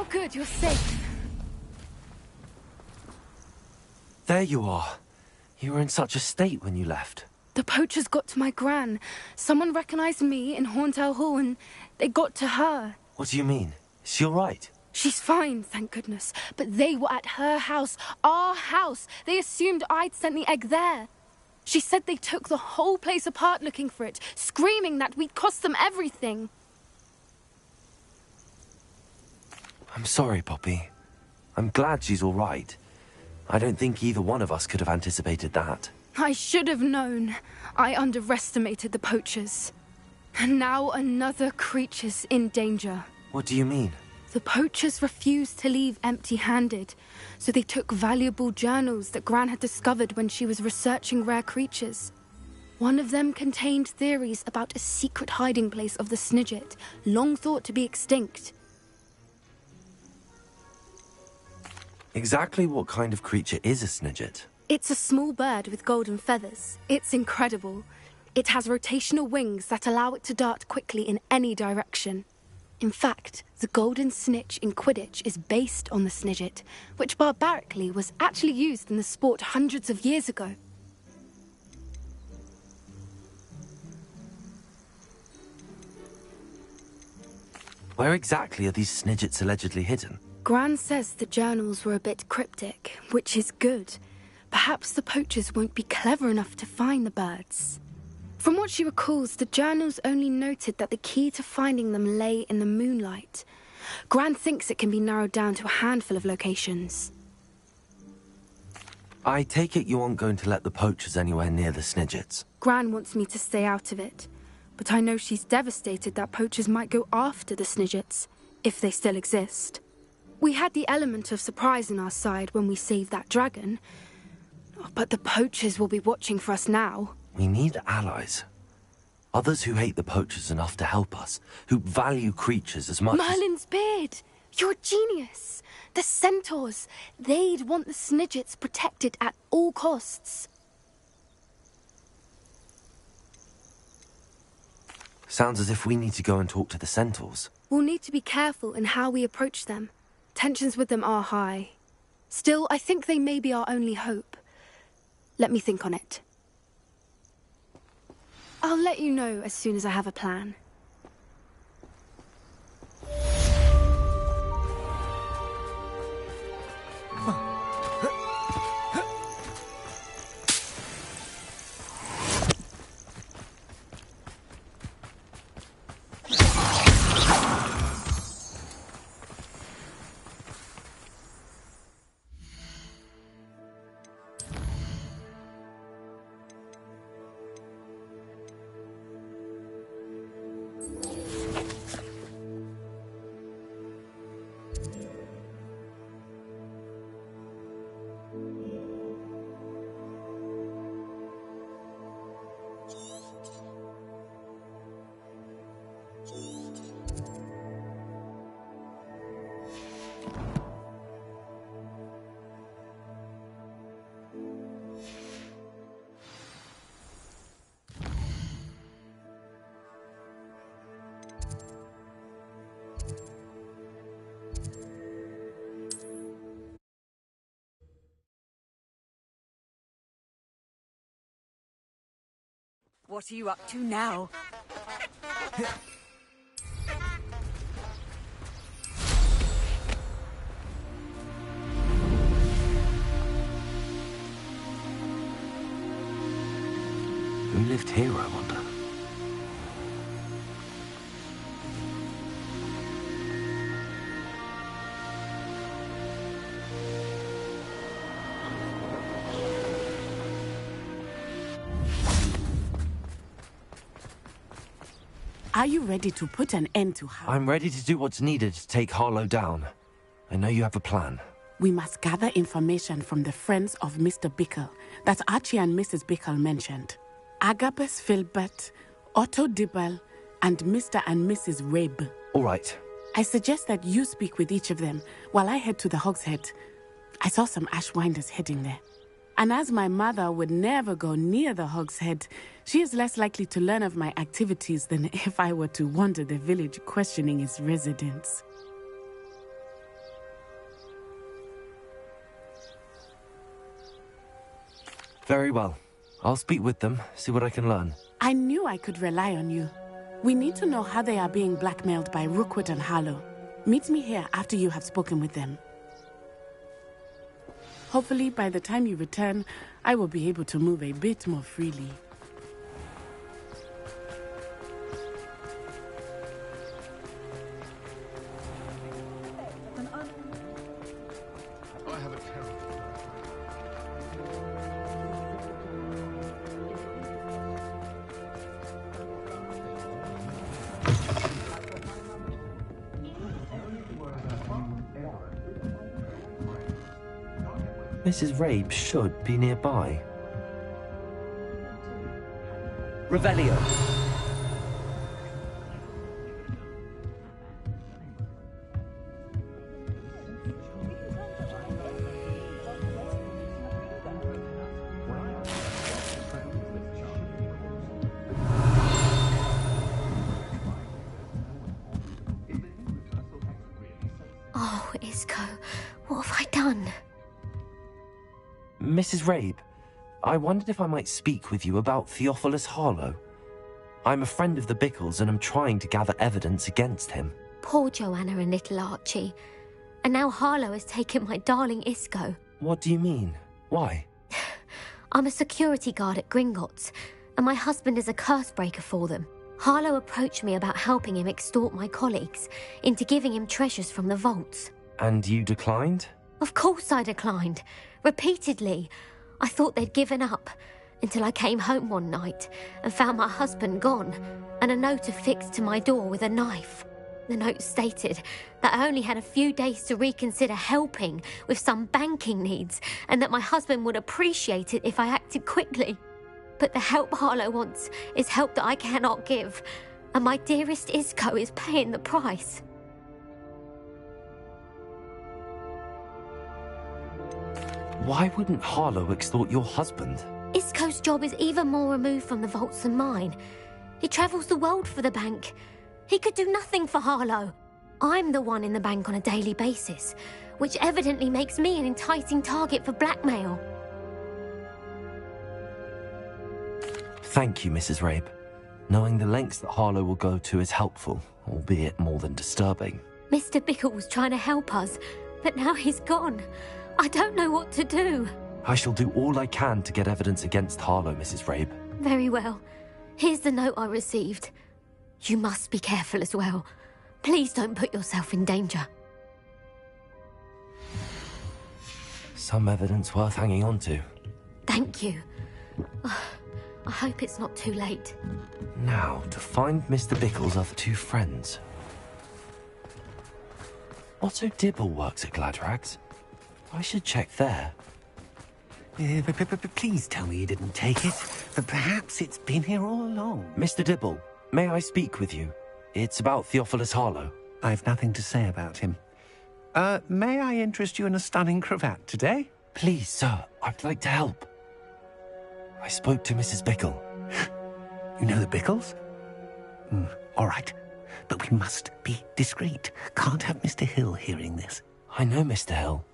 Oh good, you're safe. There you are. You were in such a state when you left. The poachers got to my gran. Someone recognized me in Horntail Hall and they got to her. What do you mean? Is she all right? She's fine, thank goodness. But they were at her house, our house. They assumed I'd sent the egg there. She said they took the whole place apart looking for it, screaming that we'd cost them everything. I'm sorry, Poppy. I'm glad she's all right. I don't think either one of us could have anticipated that. I should have known. I underestimated the poachers. And now another creature's in danger. What do you mean? The poachers refused to leave empty-handed, so they took valuable journals that Gran had discovered when she was researching rare creatures. One of them contained theories about a secret hiding place of the Snidget, long thought to be extinct. Exactly what kind of creature is a Snidget? It's a small bird with golden feathers. It's incredible. It has rotational wings that allow it to dart quickly in any direction. In fact, the golden snitch in Quidditch is based on the Snidget, which barbarically was actually used in the sport hundreds of years ago. Where exactly are these Snidgets allegedly hidden? Gran says the journals were a bit cryptic, which is good. Perhaps the poachers won't be clever enough to find the birds. From what she recalls, the journals only noted that the key to finding them lay in the moonlight. Gran thinks it can be narrowed down to a handful of locations. I take it you aren't going to let the poachers anywhere near the Snidgets. Gran wants me to stay out of it, but I know she's devastated that poachers might go after the Snidgets, if they still exist. We had the element of surprise on our side when we saved that dragon, but the poachers will be watching for us now. We need allies. Others who hate the poachers enough to help us, who value creatures as much Merlin's beard! You're a genius! The centaurs! They'd want the Snidgets protected at all costs. Sounds as if we need to go and talk to the centaurs. We'll need to be careful in how we approach them. Tensions with them are high. Still, I think they may be our only hope. Let me think on it. I'll let you know as soon as I have a plan. What are you up to now? Who lived here, I wonder? Are you ready to put an end to her? I'm ready to do what's needed to take Harlow down. I know you have a plan. We must gather information from the friends of Mr. Bickle that Archie and Mrs. Bickle mentioned. Agabus Filbert, Otto Dibble, and Mr. and Mrs. Rabe. All right. I suggest that you speak with each of them while I head to the Hog's Head. I saw some Ashwinders heading there. And as my mother would never go near the Hog's Head, she is less likely to learn of my activities than if I were to wander the village questioning its residents. Very well. I'll speak with them, see what I can learn. I knew I could rely on you. We need to know how they are being blackmailed by Rookwood and Harlow. Meet me here after you have spoken with them. Hopefully, by the time you return, I will be able to move a bit more freely. Mrs. Rabe should be nearby. Revelio. Oh, Isco, what have I done? Mrs. Rabe, I wondered if I might speak with you about Theophilus Harlow. I'm a friend of the Bickles and am trying to gather evidence against him. Poor Joanna and little Archie. And now Harlow has taken my darling Isco. What do you mean? Why? I'm a security guard at Gringotts, and my husband is a curse breaker for them. Harlow approached me about helping him extort my colleagues into giving him treasures from the vaults. And you declined? Of course I declined. Repeatedly. I thought they'd given up, until I came home one night and found my husband gone, and a note affixed to my door with a knife. The note stated that I only had a few days to reconsider helping with some banking needs, and that my husband would appreciate it if I acted quickly. But the help Harlow wants is help that I cannot give, and my dearest Isco is paying the price. Why wouldn't Harlow extort your husband? Isco's job is even more removed from the vaults than mine. He travels the world for the bank. He could do nothing for Harlow. I'm the one in the bank on a daily basis, which evidently makes me an enticing target for blackmail. Thank you, Mrs. Rabe. Knowing the lengths that Harlow will go to is helpful, albeit more than disturbing. Mr. Bickle was trying to help us, but now he's gone. I don't know what to do. I shall do all I can to get evidence against Harlow, Mrs. Rabe. Very well. Here's the note I received. You must be careful as well. Please don't put yourself in danger. Some evidence worth hanging on to. Thank you. I hope it's not too late. Now, to find Mr. Bickle's other two friends. Otto Dibble works at Gladrags. I should check there. Please tell me you didn't take it. Perhaps it's been here all along. Mr. Dibble, may I speak with you? It's about Theophilus Harlow. I've nothing to say about him. May I interest you in a stunning cravat today? Please, sir, I'd like to help. I spoke to Mrs. Bickle. You know the Bickles? All right. But we must be discreet. Can't have Mr. Hill hearing this. I know Mr. Hill.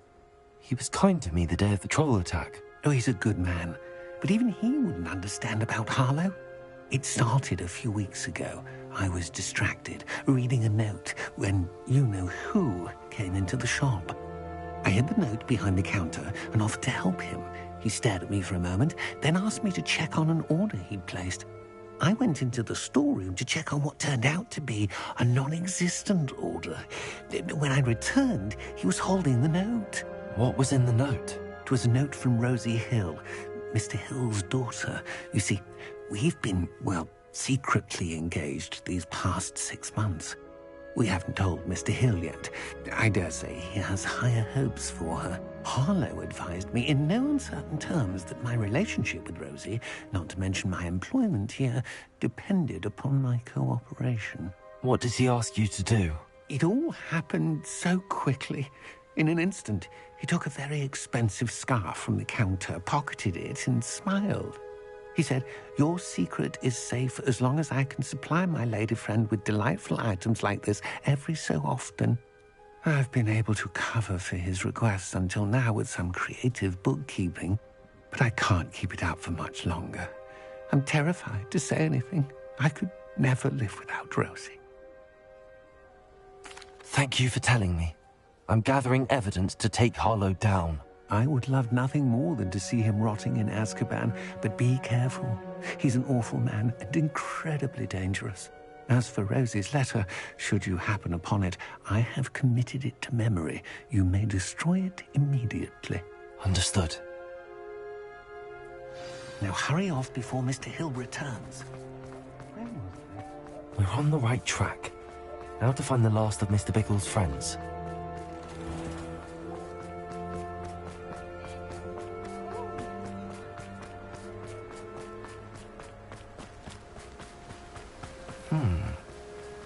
He was kind to me the day of the troll attack. Oh, he's a good man. But even he wouldn't understand about Harlow. It started a few weeks ago. I was distracted, reading a note, when you-know-who came into the shop. I hid the note behind the counter and offered to help him. He stared at me for a moment, then asked me to check on an order he'd placed. I went into the storeroom to check on what turned out to be a non-existent order. When I returned, he was holding the note. What was in the note? It was a note from Rosie Hill, Mr. Hill's daughter. You see, we've been, secretly engaged these past 6 months. We haven't told Mr. Hill yet. I dare say he has higher hopes for her. Harlow advised me in no uncertain terms that my relationship with Rosie, not to mention my employment here, depended upon my cooperation. What does he ask you to do? It all happened so quickly. In an instant, he took a very expensive scarf from the counter, pocketed it, and smiled. He said, "Your secret is safe as long as I can supply my lady friend with delightful items like this every so often." I've been able to cover for his requests until now with some creative bookkeeping. But I can't keep it out for much longer. I'm terrified to say anything. I could never live without Rosie. Thank you for telling me. I'm gathering evidence to take Harlow down. I would love nothing more than to see him rotting in Azkaban, but be careful. He's an awful man and incredibly dangerous. As for Rosie's letter, should you happen upon it, I have committed it to memory. You may destroy it immediately. Understood. Now hurry off before Mr. Hill returns. We're on the right track. Now to find the last of Mr. Bickle's friends.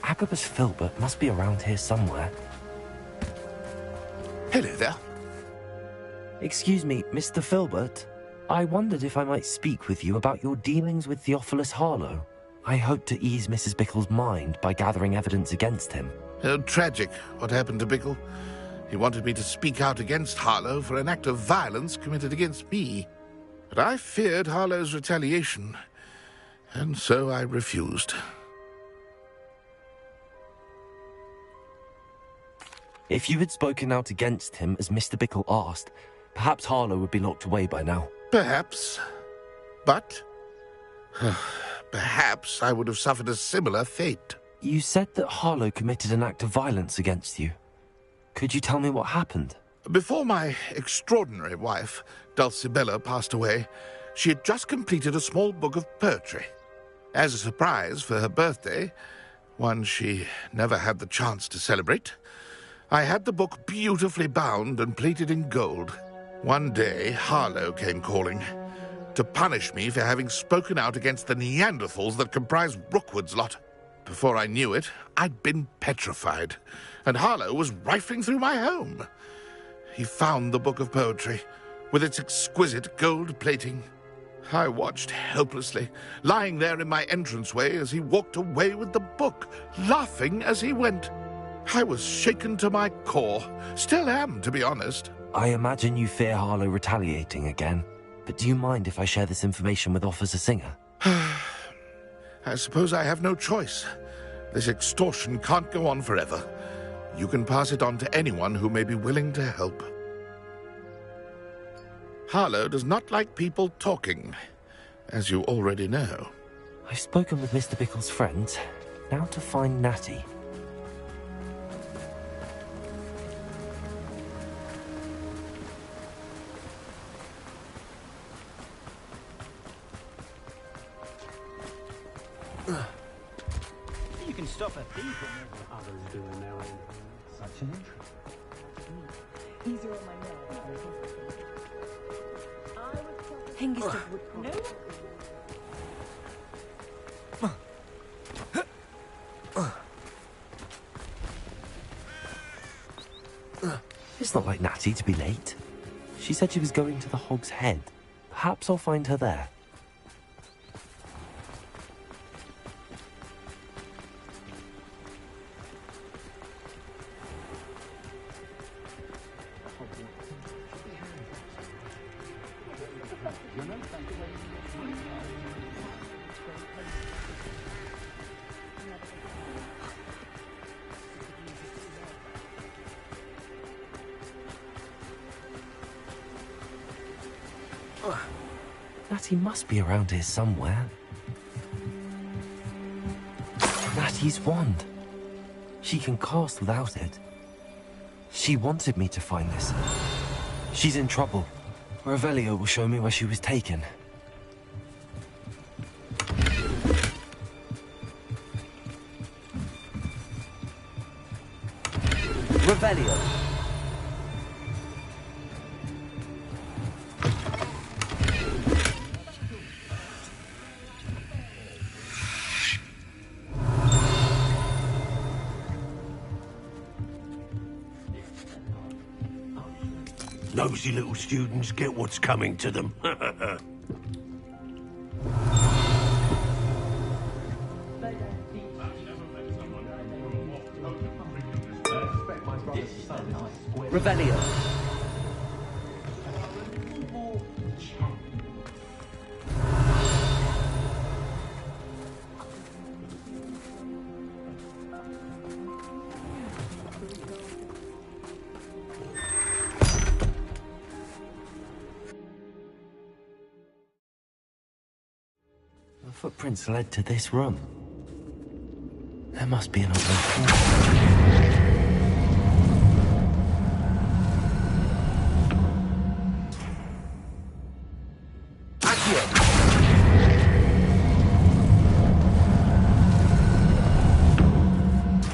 Agabus Filbert must be around here somewhere. Hello there. Excuse me, Mr. Filbert. I wondered if I might speak with you about your dealings with Theophilus Harlow. I hope to ease Mrs. Bickle's mind by gathering evidence against him. Oh, tragic what happened to Bickle. He wanted me to speak out against Harlow for an act of violence committed against me. But I feared Harlow's retaliation, and so I refused. If you had spoken out against him as Mr. Bickle asked, perhaps Harlow would be locked away by now. Perhaps. But perhaps I would have suffered a similar fate. You said that Harlow committed an act of violence against you. Could you tell me what happened? Before my extraordinary wife, Dulcibella, passed away, she had just completed a small book of poetry. As a surprise for her birthday, one she never had the chance to celebrate, I had the book beautifully bound and plated in gold. One day, Harlow came calling to punish me for having spoken out against the Neanderthals that comprise Rookwood's lot. Before I knew it, I'd been petrified, and Harlow was rifling through my home. He found the book of poetry, with its exquisite gold plating. I watched helplessly, lying there in my entranceway as he walked away with the book, laughing as he went. I was shaken to my core. Still am, to be honest. I imagine you fear Harlow retaliating again, but do you mind if I share this information with Officer Singer? I suppose I have no choice. This extortion can't go on forever. You can pass it on to anyone who may be willing to help. Harlow does not like people talking, as you already know. I've spoken with Mr. Bickle's friends. Now to find Natty. You can stop a thief when others doing their own. Such an interest. These are all my notes. Hengist of Woodcock. It's not like Natty to be late. She said she was going to the Hog's Head. Perhaps I'll find her there. Natty must be around here somewhere. Natty's wand. She can cast without it. She wanted me to find this. She's in trouble. Revelio will show me where she was taken. Revelio. Nosy little students get what's coming to them. Revelio. footprints led to this room. There must be another way.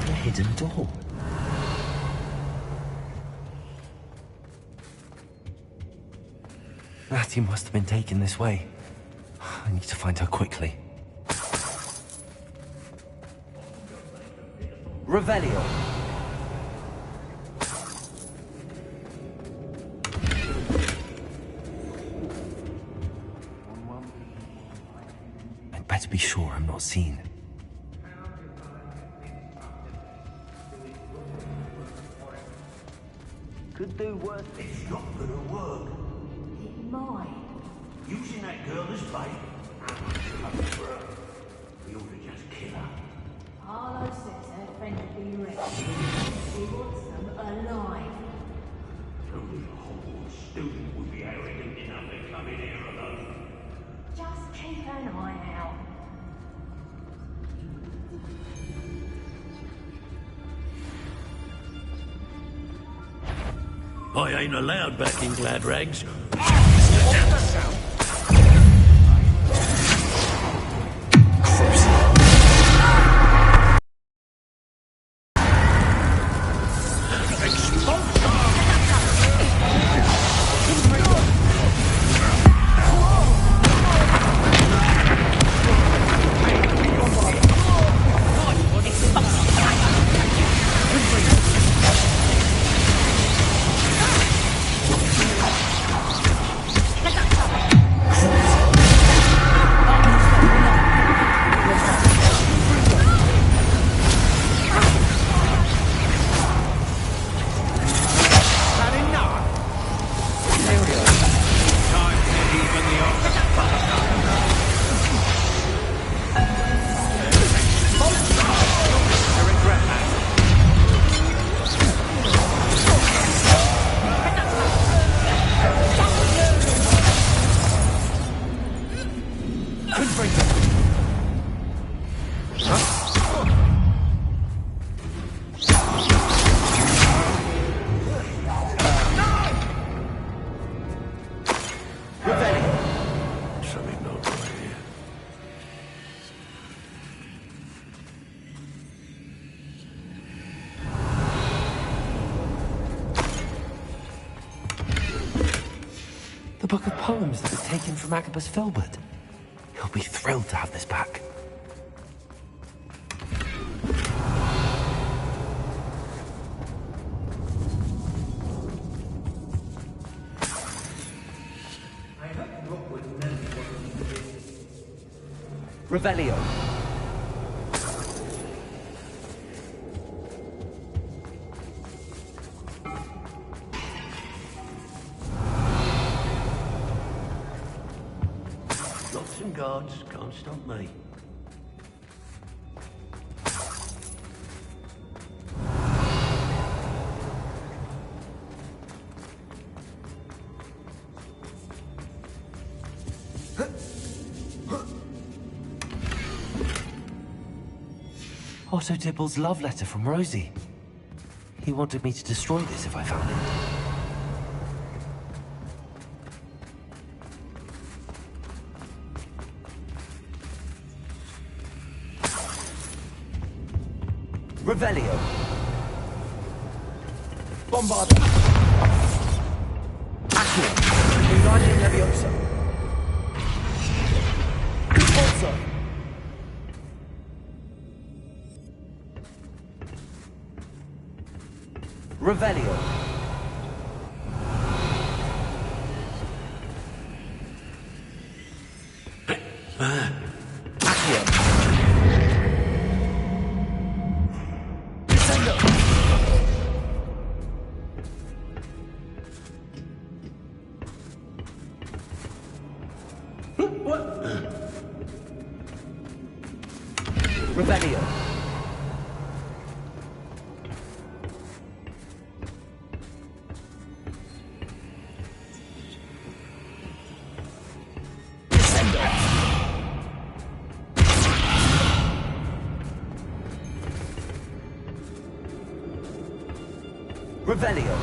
A hidden door. Natty must have been taken this way. I need to find her quickly. Revelio. I'd better be sure I'm not seen. Could do worse. It's not gonna work. It might. Using that girl as bait. We ought to just kill her. Harlow says her friend will be ready. She wants them alive. Only a Hogwarts student would be arrogant enough to come in here alone. Just keep an eye out. I ain't allowed back in glad rags. The book of poems that was taken from Agabus Filbert. He'll be thrilled to have this back. Revelio. Lots and guards can't stop me. Otto Dibble's love letter from Rosie. He wanted me to destroy this if I found it. Revelio. Bombarda. Accio. Wingardium Leviosa. Expulso. Revelio. Accio. Descendo. What? Revelio. Revelio.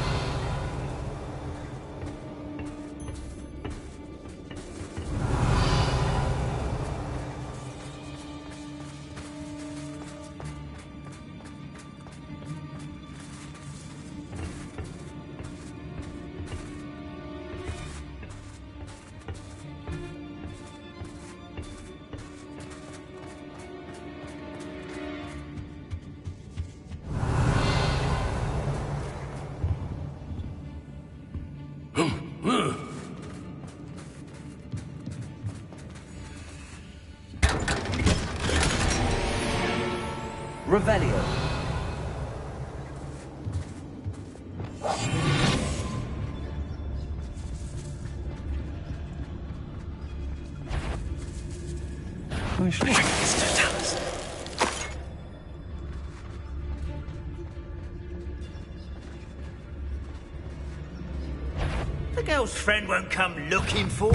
Revelio. The girl's friend won't come looking for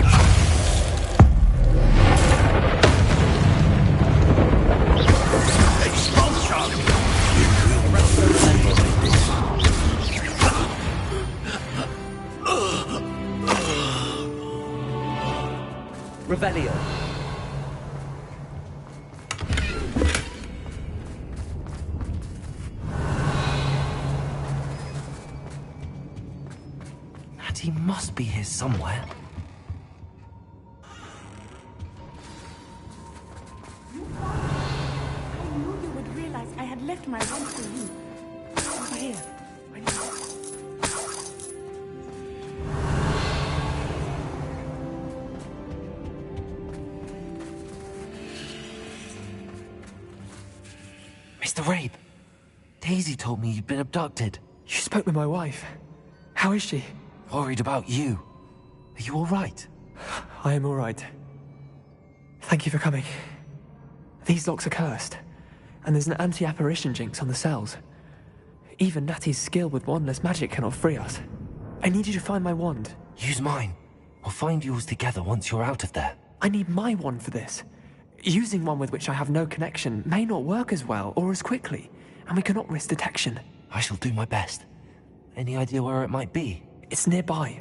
Revelio. Natty must be here somewhere. I knew you would realize I had left my wand for you. Over here. Mr. Rabe, Daisy told me you'd been abducted. You spoke with my wife. How is she? Worried about you. Are you all right? I am all right. Thank you for coming. These locks are cursed, and there's an anti-apparition jinx on the cells. Even Natty's skill with wandless magic cannot free us. I need you to find my wand. Use mine. We'll find yours together once you're out of there. I need my wand for this. Using one with which I have no connection may not work as well or as quickly, and we cannot risk detection. I shall do my best. Any idea where it might be? It's nearby.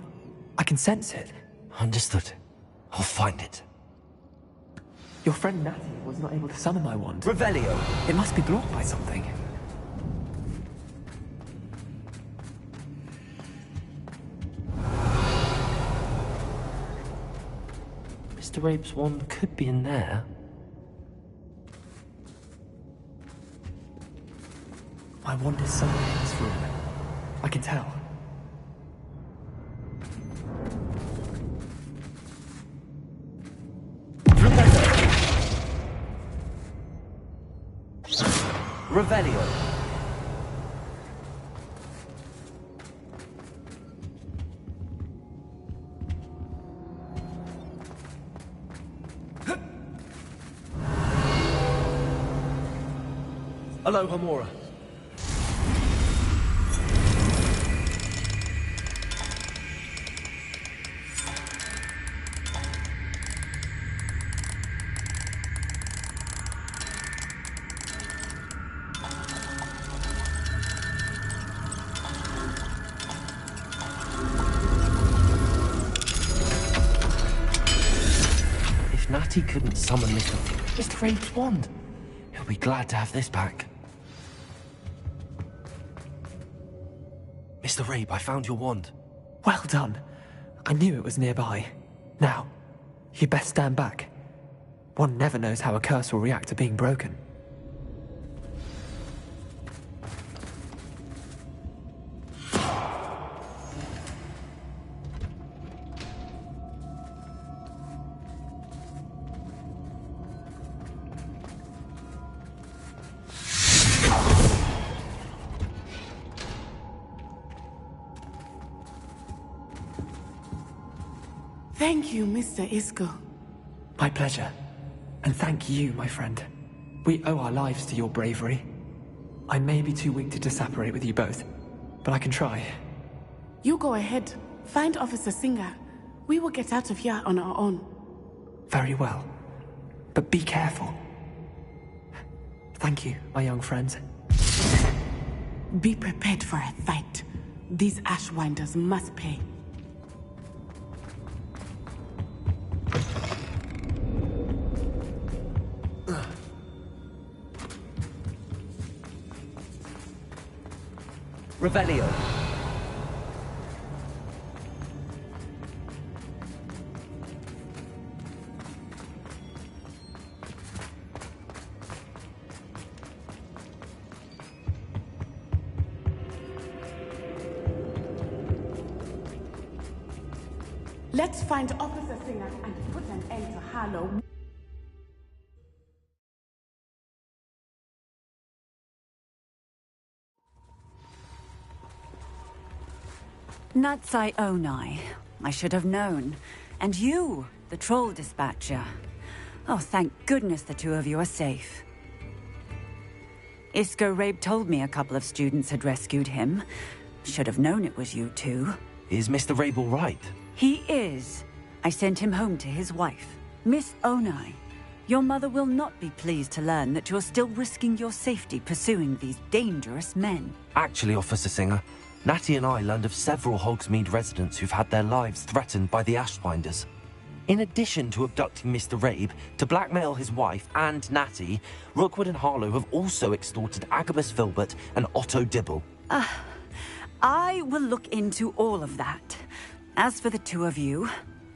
I can sense it. Understood. I'll find it. Your friend Natty was not able to summon my wand. Revelio! It must be blocked by something. Mr. Rabe's wand could be in there. My wand is somewhere in this room. I can tell. Revelio. Aloha, Mora. If Natty couldn't summon Mr. Rabe's wand, he'll be glad to have this back. Mr. Rabe, I found your wand. Well done. I knew it was nearby. Now, you best stand back. One never knows how a curse will react to being broken. Thank you, Mr. Isco. My pleasure. And thank you, my friend. We owe our lives to your bravery. I may be too weak to disapparate with you both, but I can try. You go ahead. Find Officer Singer. We will get out of here on our own. Very well. But be careful. Thank you, my young friends. Be prepared for a fight. These Ashwinders must pay. Revelio. Let's find Officer Singer and put an end to Harlow. Natsai Onai. I should have known. And you, the troll dispatcher. Oh, thank goodness the two of you are safe. Isco Rabe told me a couple of students had rescued him. Should have known it was you two. Is Mr. Rabe all right? He is. I sent him home to his wife. Miss Onai, your mother will not be pleased to learn that you're still risking your safety pursuing these dangerous men. Actually, Officer Singer, Natty and I learned of several Hogsmeade residents who've had their lives threatened by the Ashwinders. In addition to abducting Mr. Rabe to blackmail his wife and Natty, Rookwood and Harlow have also extorted Agabus Filbert and Otto Dibble. I will look into all of that. As for the two of you,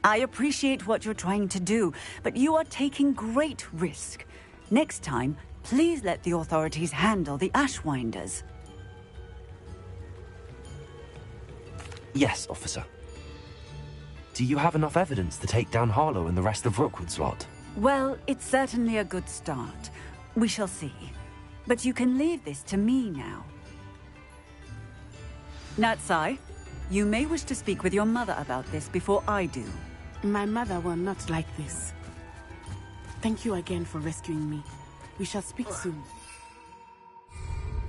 I appreciate what you're trying to do, but you are taking great risk. Next time, please let the authorities handle the Ashwinders. Yes, officer. Do you have enough evidence to take down Harlow and the rest of Rookwood's lot? Well, it's certainly a good start. We shall see. But you can leave this to me now. Natsai, you may wish to speak with your mother about this before I do. My mother will not like this. Thank you again for rescuing me. We shall speak soon.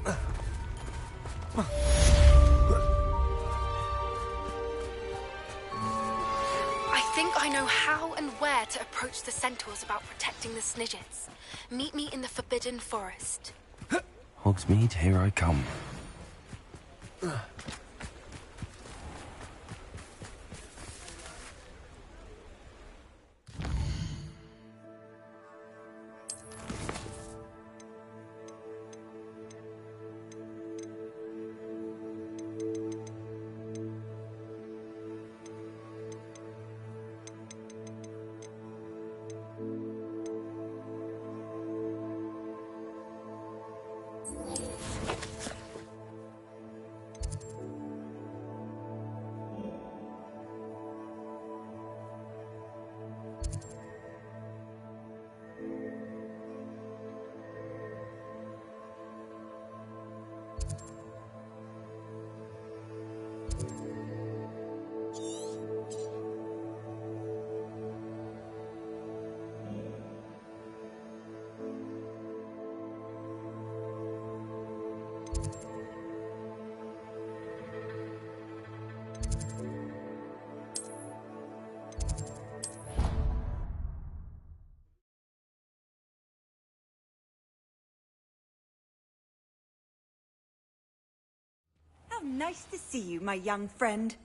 I think I know how and where to approach the centaurs about protecting the Snidgets. Meet me in the Forbidden Forest. Hogsmeade, here I come. How nice to see you, my young friend.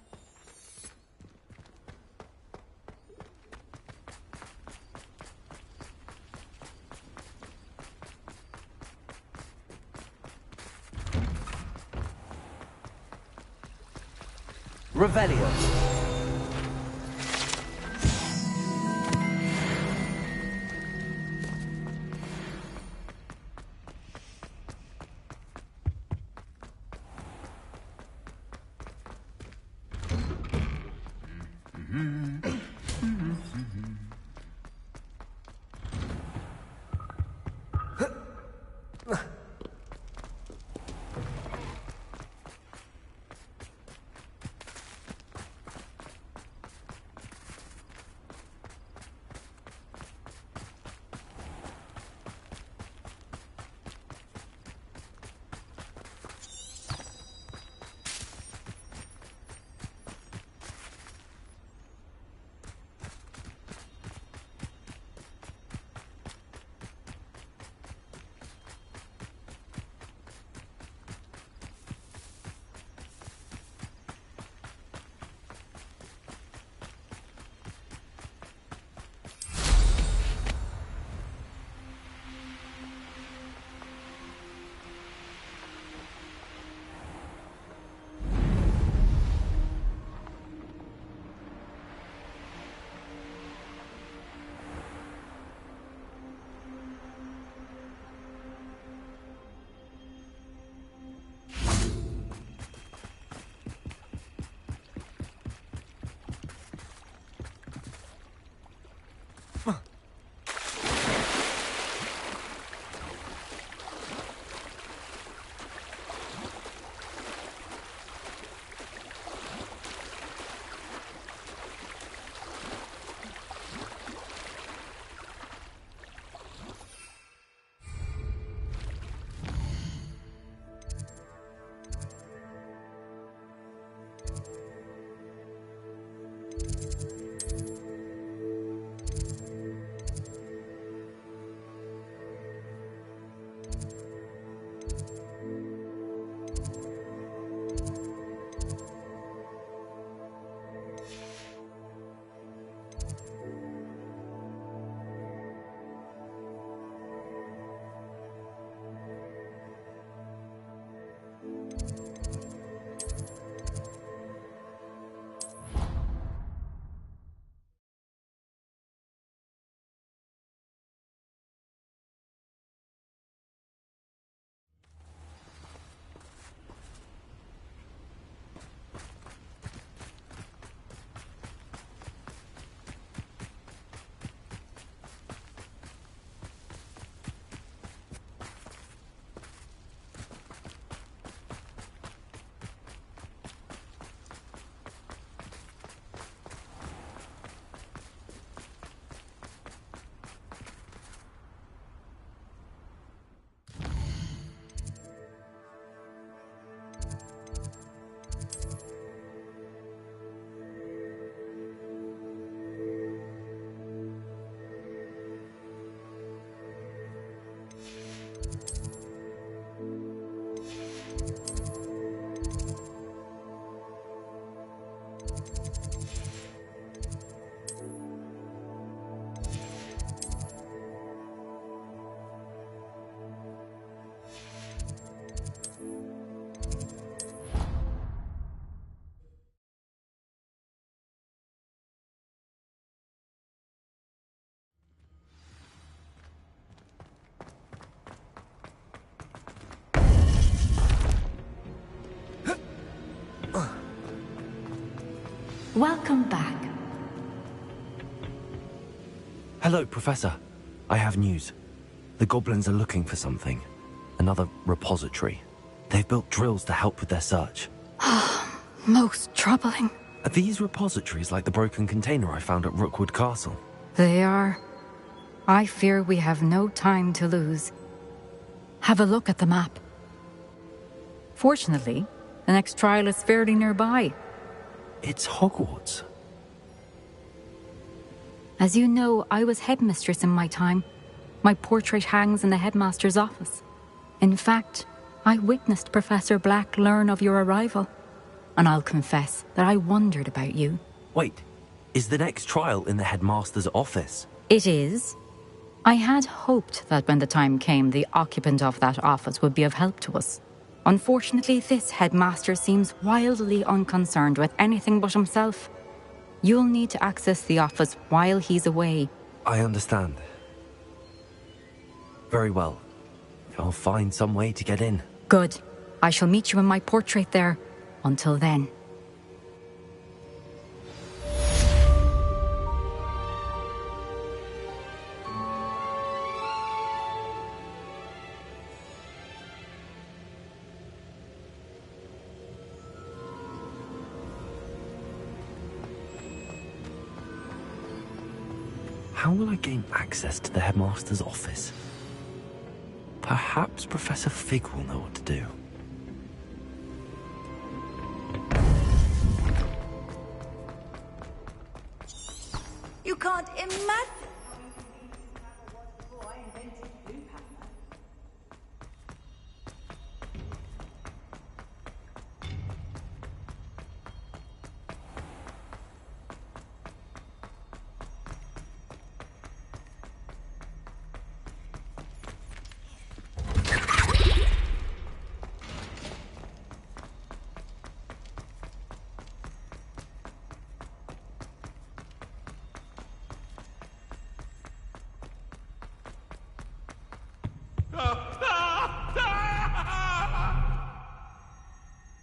Revelio. Welcome back. Hello, Professor. I have news. The goblins are looking for something. Another repository. They've built drills to help with their search. Most troubling. Are these repositories like the broken container I found at Rookwood Castle? They are. I fear we have no time to lose. Have a look at the map. Fortunately, the next trial is fairly nearby. It's Hogwarts. As you know, I was headmistress in my time. My portrait hangs in the headmaster's office. In fact, I witnessed Professor Black learn of your arrival. And I'll confess that I wondered about you. Wait, is the next trial in the headmaster's office? It is. I had hoped that when the time came, the occupant of that office would be of help to us. Unfortunately, this headmaster seems wildly unconcerned with anything but himself. You'll need to access the office while he's away. I understand. Very well. I'll find some way to get in. Good. I shall meet you in my portrait there. Until then. How will I gain access to the headmaster's office? Perhaps Professor Fig will know what to do. You can't imagine.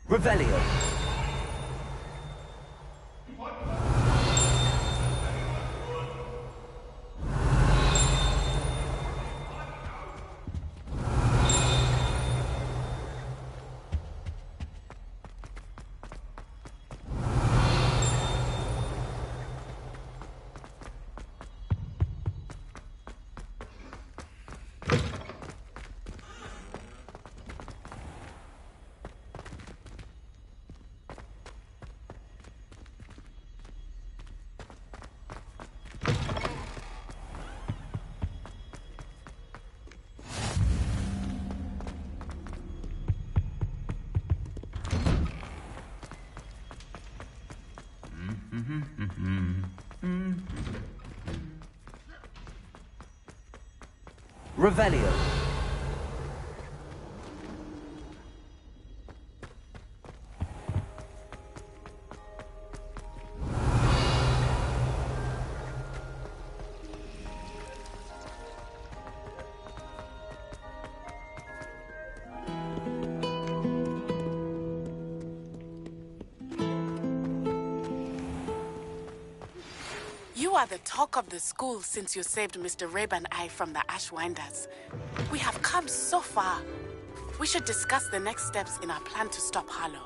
Revelio. Revelio. You are the talk of the school since you saved Mr. Rabe and I from the Ashwinders. We have come so far. We should discuss the next steps in our plan to stop Harlow.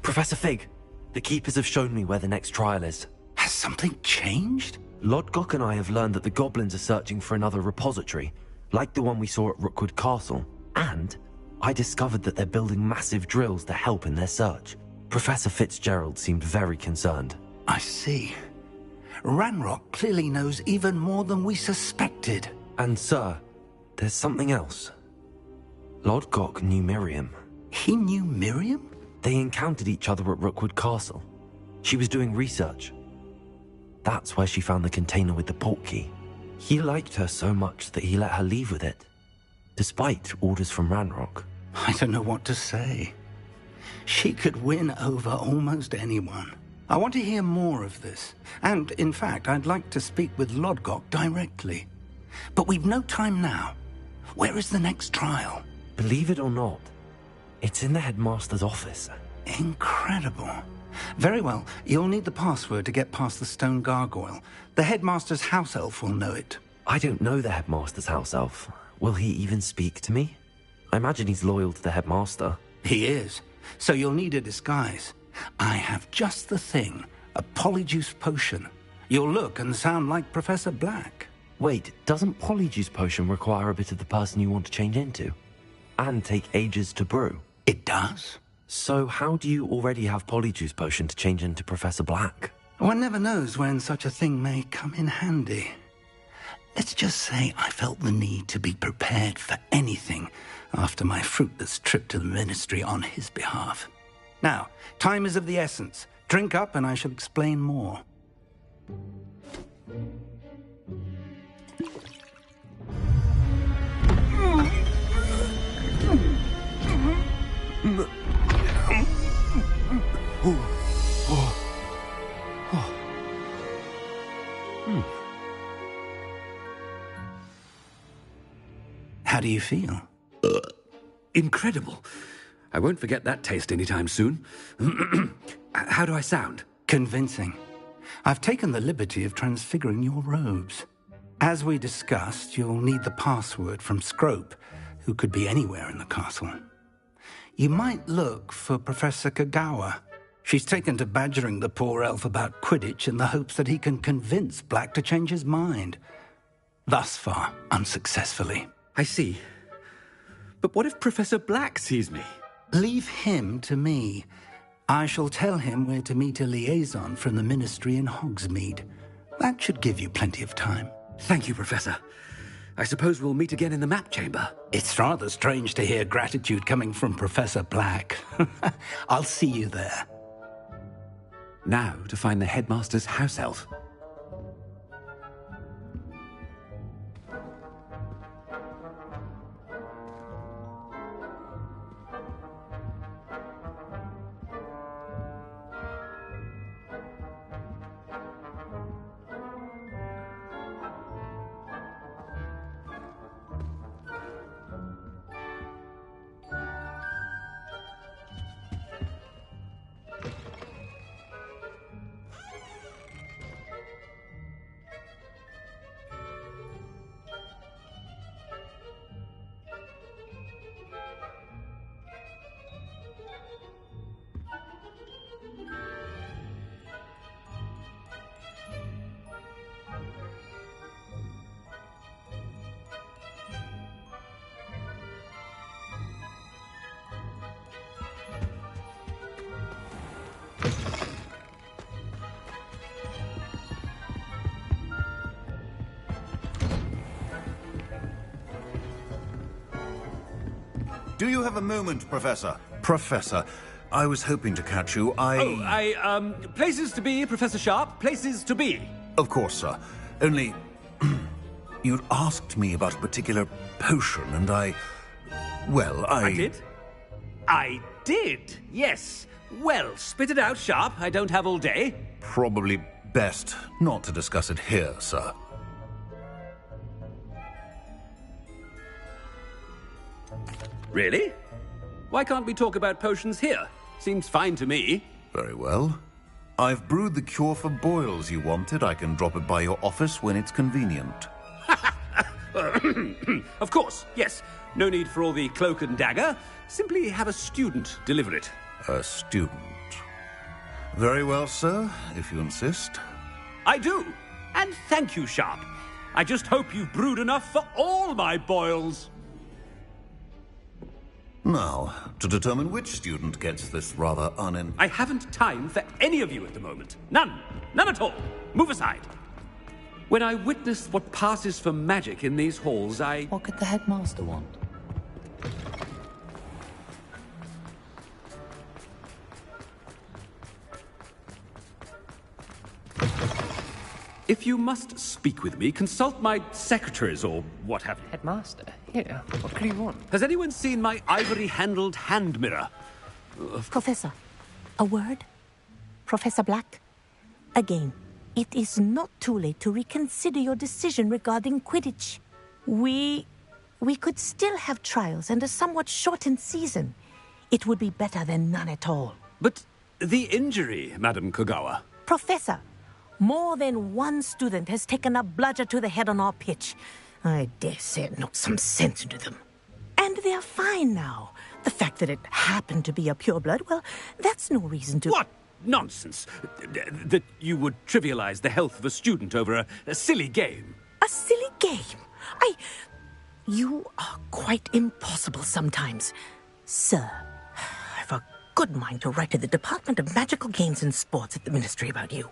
Professor Fig, the Keepers have shown me where the next trial is. Has something changed? Lodgok and I have learned that the goblins are searching for another repository, like the one we saw at Rookwood Castle. And I discovered that they're building massive drills to help in their search. Professor Fitzgerald seemed very concerned. I see. Ranrock clearly knows even more than we suspected. And sir, there's something else. Lodgok knew Miriam. He knew Miriam? They encountered each other at Rookwood Castle. She was doing research. That's where she found the container with the portkey. He liked her so much that he let her leave with it, despite orders from Ranrock. I don't know what to say. She could win over almost anyone. I want to hear more of this. And, in fact, I'd like to speak with Lodgok directly. But we've no time now. Where is the next trial? Believe it or not, it's in the headmaster's office. Incredible. Very well. You'll need the password to get past the stone gargoyle. The headmaster's house elf will know it. I don't know the headmaster's house elf. Will he even speak to me? I imagine he's loyal to the headmaster. He is. So you'll need a disguise. I have just the thing. A polyjuice potion. You'll look and sound like Professor Black. Wait, doesn't polyjuice potion require a bit of the person you want to change into? And take ages to brew? It does. So how do you already have polyjuice potion to change into Professor Black? One never knows when such a thing may come in handy. Let's just say I felt the need to be prepared for anything after my fruitless trip to the Ministry on his behalf. Now, time is of the essence. Drink up and I shall explain more. How do you feel? Incredible. I won't forget that taste anytime soon. How do I sound? Convincing. I've taken the liberty of transfiguring your robes. As we discussed, you'll need the password from Scrope, who could be anywhere in the castle. You might look for Professor Kagawa. She's taken to badgering the poor elf about Quidditch in the hopes that he can convince Black to change his mind. Thus far, unsuccessfully. I see. But what if Professor Black sees me? Leave him to me. I shall tell him where to meet a liaison from the Ministry in Hogsmeade. That should give you plenty of time. Thank you, Professor. I suppose we'll meet again in the map chamber. It's rather strange to hear gratitude coming from Professor Black. I'll see you there. Now to find the headmaster's house elf. Do you have a moment, Professor? Professor, I was hoping to catch you. Places to be, Professor Sharp. Places to be. Of course, sir. Only... you'd asked me about a particular potion, and I did? I did, yes. Well, spit it out, Sharp. I don't have all day. Probably best not to discuss it here, sir. Really? Why can't we talk about potions here? Seems fine to me. Very well. I've brewed the cure for boils you wanted. I can drop it by your office when it's convenient. Of course, yes. No need for all the cloak and dagger. Simply have a student deliver it. A student? Very well, sir, if you insist. I do. And thank you, Sharp. I just hope you've brewed enough for all my boils. Now, to determine which student gets this rather I haven't time for any of you at the moment. None. None at all. Move aside. When I witness what passes for magic in these halls, What could the headmaster want? If you must speak with me, consult my secretaries or what have you. Headmaster? Here, what could you want? Has anyone seen my ivory-handled hand mirror? Professor, a word? Professor Black? Again, it is not too late to reconsider your decision regarding Quidditch. We could still have trials and a somewhat shortened season. It would be better than none at all. But the injury, Madam Kogawa. Professor, more than one student has taken a bludger to the head on our pitch. I dare say it knocked some sense into them. And they're fine now. The fact that it happened to be a pureblood, well, that's no reason to... What nonsense! That you would trivialize the health of a student over a silly game. A silly game? You are quite impossible sometimes. Sir, I've a good mind to write to the Department of Magical Games and Sports at the Ministry about you.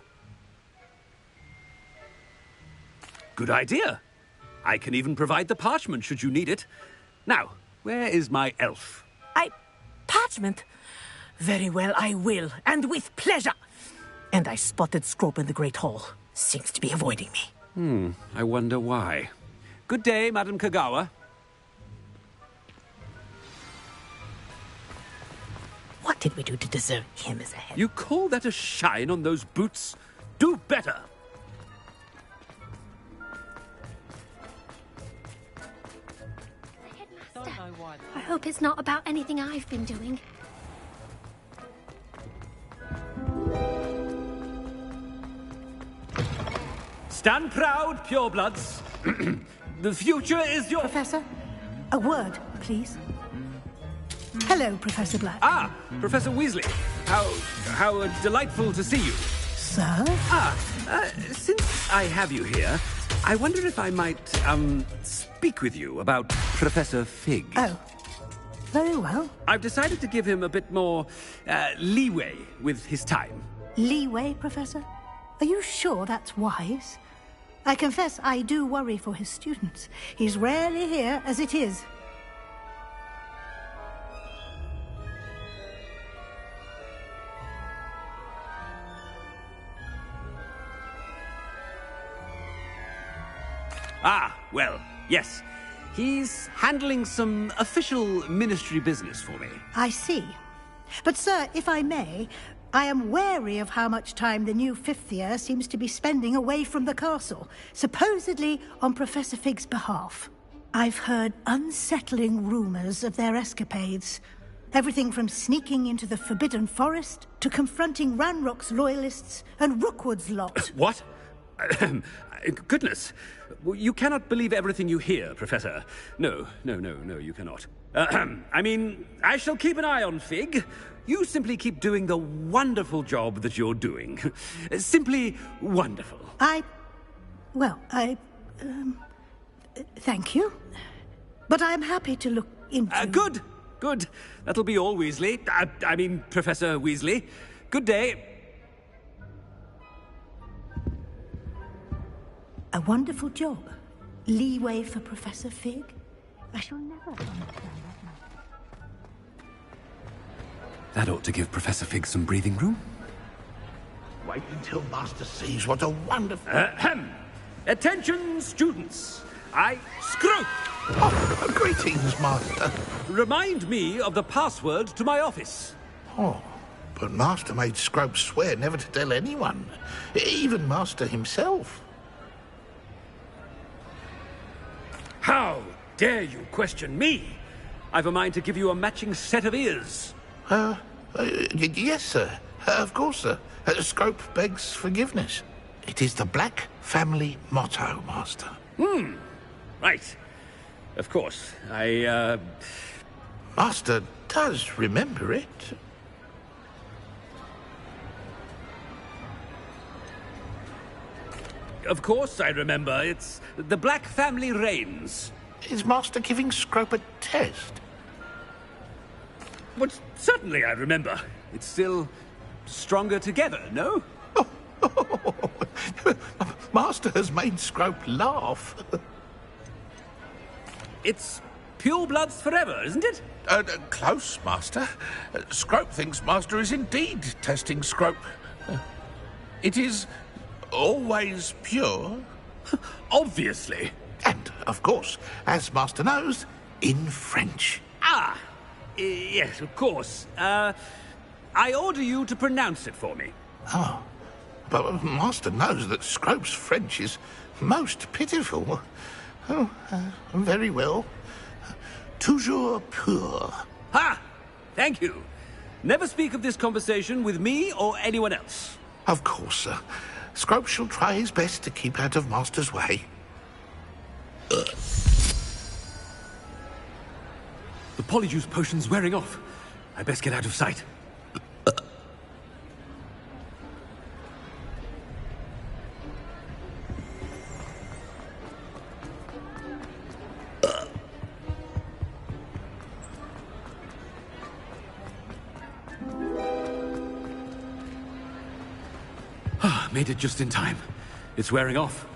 Good idea. I can even provide the parchment should you need it. Now, where is my elf? Parchment? Very well, I will, and with pleasure. And I spotted Scrope in the Great Hall. Seems to be avoiding me. I wonder why. Good day, Madam Kogawa. What did we do to deserve him as a head? You call that a shine on those boots? Do better! I hope it's not about anything I've been doing. Stand proud, purebloods. The future is your... Professor, a word, please. Hello, Professor Black. Ah, Professor Weasley. How delightful to see you. Sir? Since I have you here, I wonder if I might, speak with you about Professor Fig. Oh, very well. I've decided to give him a bit more, leeway with his time. Leeway, Professor? Are you sure that's wise? I confess I do worry for his students. He's rarely here as it is. Well, yes. He's handling some official ministry business for me. I see. But, sir, if I may, I am wary of how much time the new fifth year seems to be spending away from the castle, supposedly on Professor Fig's behalf. I've heard unsettling rumors of their escapades. Everything from sneaking into the Forbidden Forest to confronting Ranrock's loyalists and Rookwood's lot. What? Goodness. You cannot believe everything you hear, Professor. No, you cannot. I mean, I shall keep an eye on Fig. You simply keep doing the wonderful job that you're doing. Simply wonderful. Thank you. But I'm happy to look into... Good. That'll be all, Weasley. I mean, Professor Weasley. Good day. A wonderful job. Leeway for Professor Fig. I shall never understand that. That ought to give Professor Fig some breathing room. Wait until Master sees what a wonderful... Attention, students. Screw! Oh, greetings, Master. Remind me of the password to my office. Oh, but Master made Scrope swear never to tell anyone. Even Master himself. How dare you question me? I've a mind to give you a matching set of ears. Yes, sir. Of course, sir. Scrope begs forgiveness. It is the Black family motto, Master. Right. Of course. Master does remember it. Of course I remember. It's the Black family reigns. Is Master giving Scrope a test? But certainly I remember. It's still stronger together, no? Oh, Master has made Scrope laugh. It's pure bloods forever, isn't it? Close, Master. Scrope thinks Master is indeed testing Scrope. It is always pure. Obviously. And, of course, as Master knows, in French. Ah! Yes, of course. I order you to pronounce it for me. Oh. But Master knows that Scrope's French is most pitiful. Oh, very well. Toujours pur. Ha! Thank you. Never speak of this conversation with me or anyone else. Of course, sir. Scrope shall try his best to keep out of Master's way. The polyjuice potion's wearing off. I best get out of sight. Made it just in time. It's wearing off.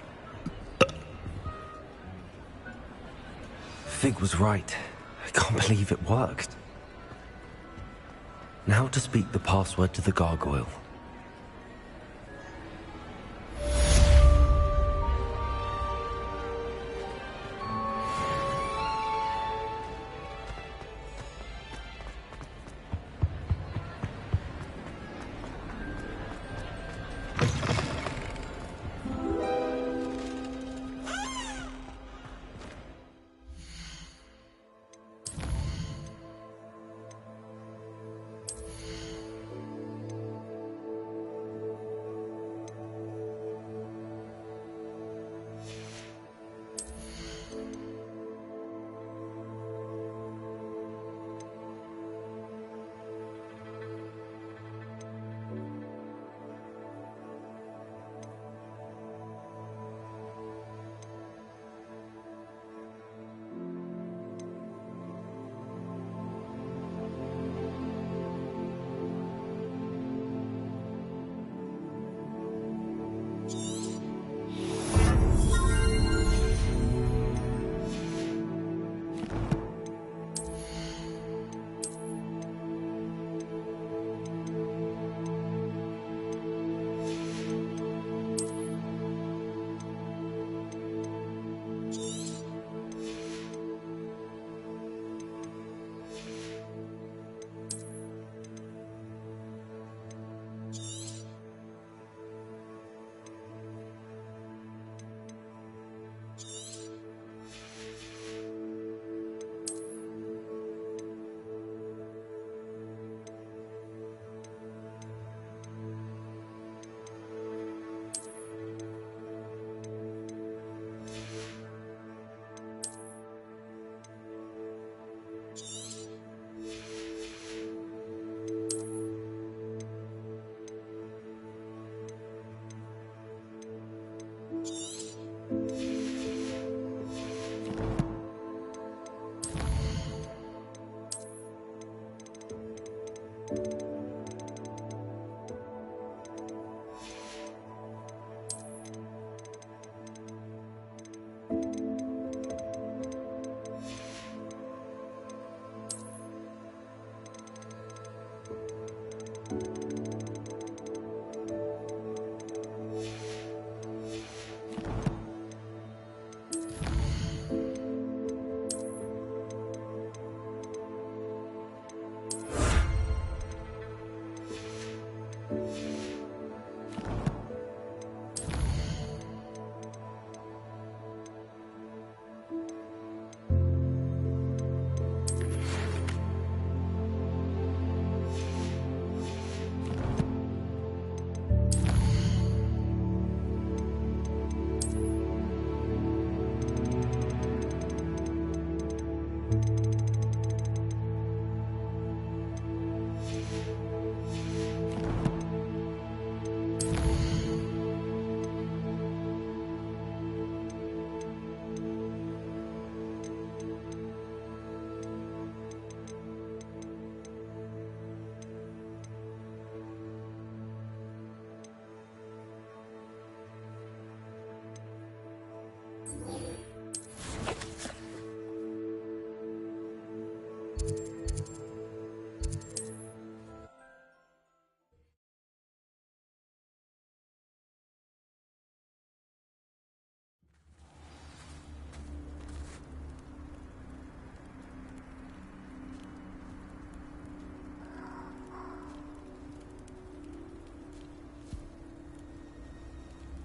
Fig was right. I can't believe it worked. Now to speak the password to the gargoyle.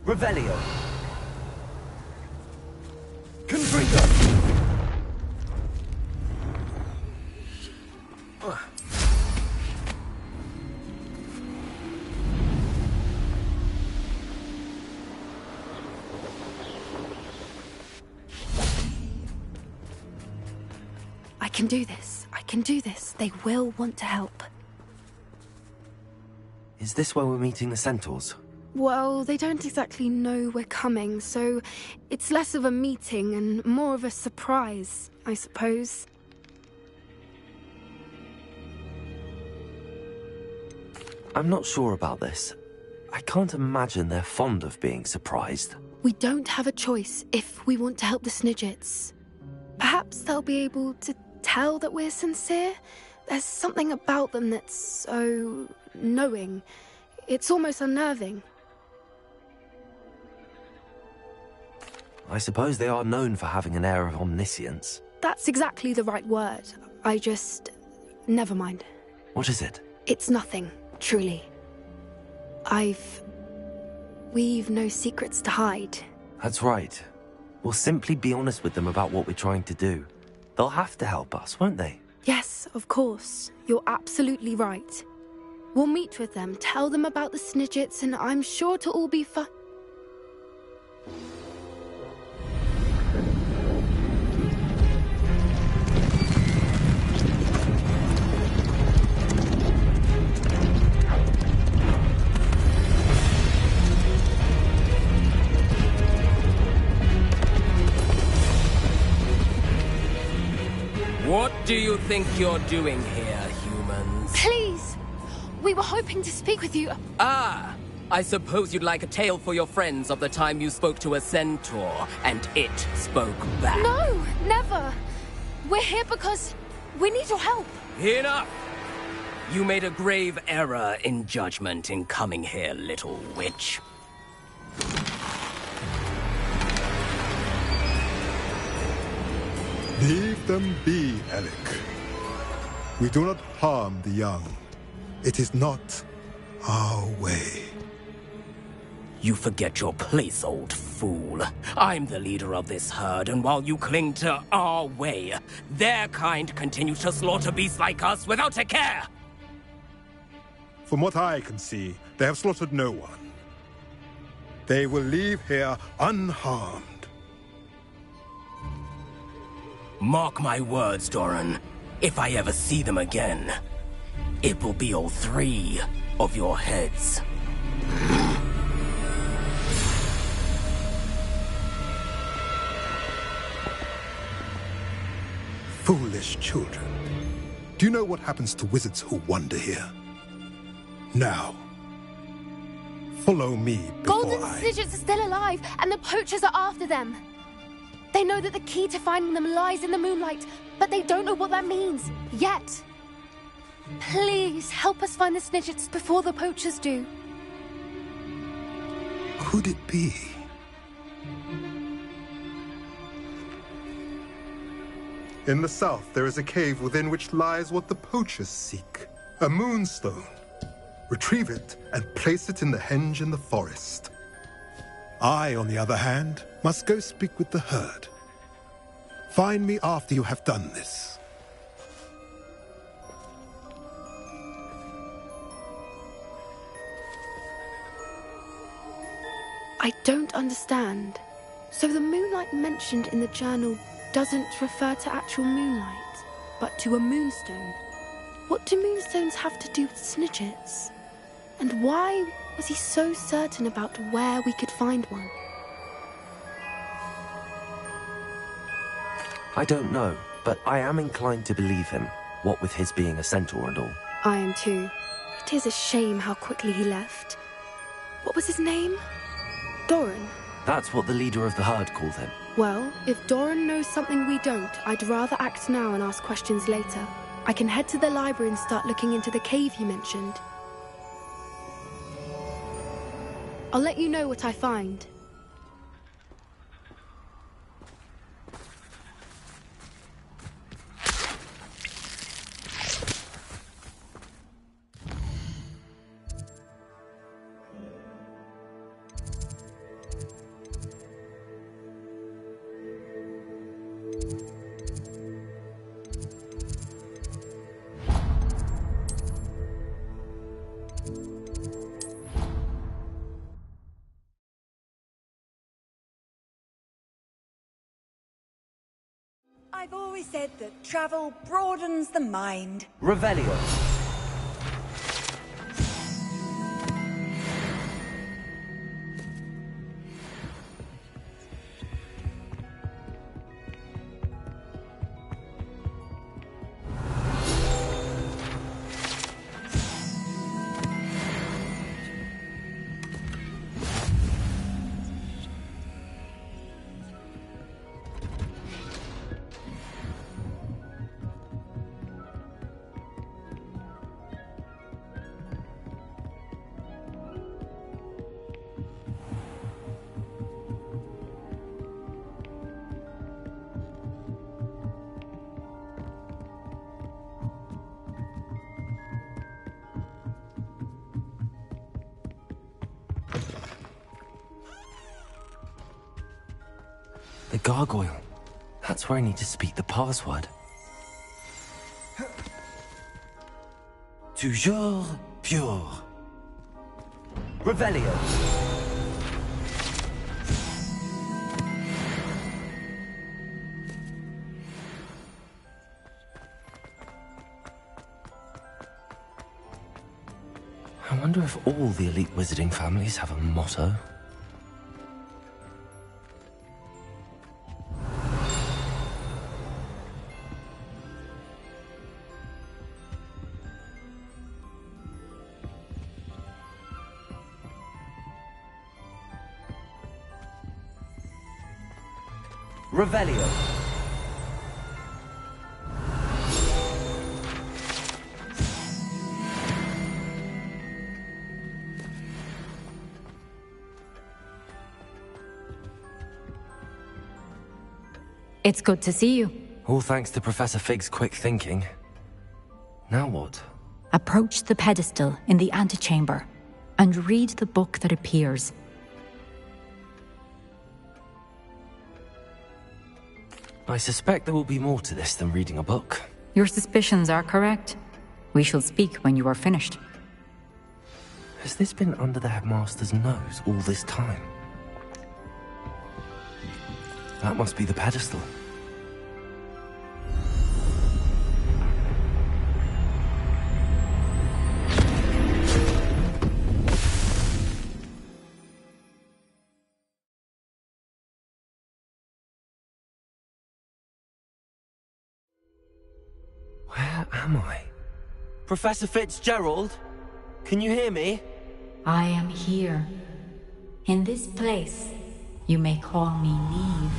Revelio. Confringo. I can do this. I can do this. They will want to help. Is this where we're meeting the centaurs? Well, they don't exactly know we're coming, so it's less of a meeting and more of a surprise, I suppose. I'm not sure about this. I can't imagine they're fond of being surprised. We don't have a choice if we want to help the Snidgets. Perhaps they'll be able to tell that we're sincere. There's something about them that's so knowing. It's almost unnerving. I suppose they are known for having an air of omniscience. That's exactly the right word. I just... never mind. What is it? It's nothing, truly. We've no secrets to hide. That's right. We'll simply be honest with them about what we're trying to do. They'll have to help us, won't they? Yes, of course. You're absolutely right. We'll meet with them, tell them about the Snidgets, and I'm sure it'll all be fun. What do you think you're doing here, humans? Please! We were hoping to speak with you. Ah! I suppose you'd like a tale for your friends of the time you spoke to a centaur, and it spoke back. No! Never! We're here because we need your help. Enough! You made a grave error in judgment in coming here, little witch. Leave them be, Alec. We do not harm the young. It is not our way. You forget your place, old fool. I'm the leader of this herd, and while you cling to our way, their kind continue to slaughter beasts like us without a care! From what I can see, they have slaughtered no one. They will leave here unharmed. Mark my words, Doran. If I ever see them again, it will be all 3 of your heads. Foolish children. Do you know what happens to wizards who wander here? Now, follow me before Golden Snidgets are still alive, and the poachers are after them. They know that the key to finding them lies in the moonlight, but they don't know what that means, yet. Please, help us find the Snidgets before the poachers do. Could it be? In the south, there is a cave within which lies what the poachers seek. A moonstone. Retrieve it and place it in the henge in the forest. I, on the other hand, must go speak with the herd. Find me after you have done this. I don't understand. So the moonlight mentioned in the journal doesn't refer to actual moonlight, but to a moonstone. What do moonstones have to do with Snidgets? And why was he so certain about where we could find one? I don't know, but I am inclined to believe him, what with his being a centaur and all. I am too. It is a shame how quickly he left. What was his name? Doran. That's what the leader of the herd called him. Well, if Doran knows something we don't, I'd rather act now and ask questions later. I can head to the library and start looking into the cave you mentioned. I'll let you know what I find. I've always said that travel broadens the mind. Revelio. The gargoyle. That's where I need to speak the password. Toujours pure. Revelio. I wonder if all the elite wizarding families have a motto. Revelio. It's good to see you. All thanks to Professor Fig's quick thinking. Now what? Approach the pedestal in the antechamber and read the book that appears. I suspect there will be more to this than reading a book. Your suspicions are correct. We shall speak when you are finished. Has this been under the headmaster's nose all this time? That must be the pedestal. Where am I? Professor Fitzgerald? Can you hear me? I am here. In this place, you may call me Neve.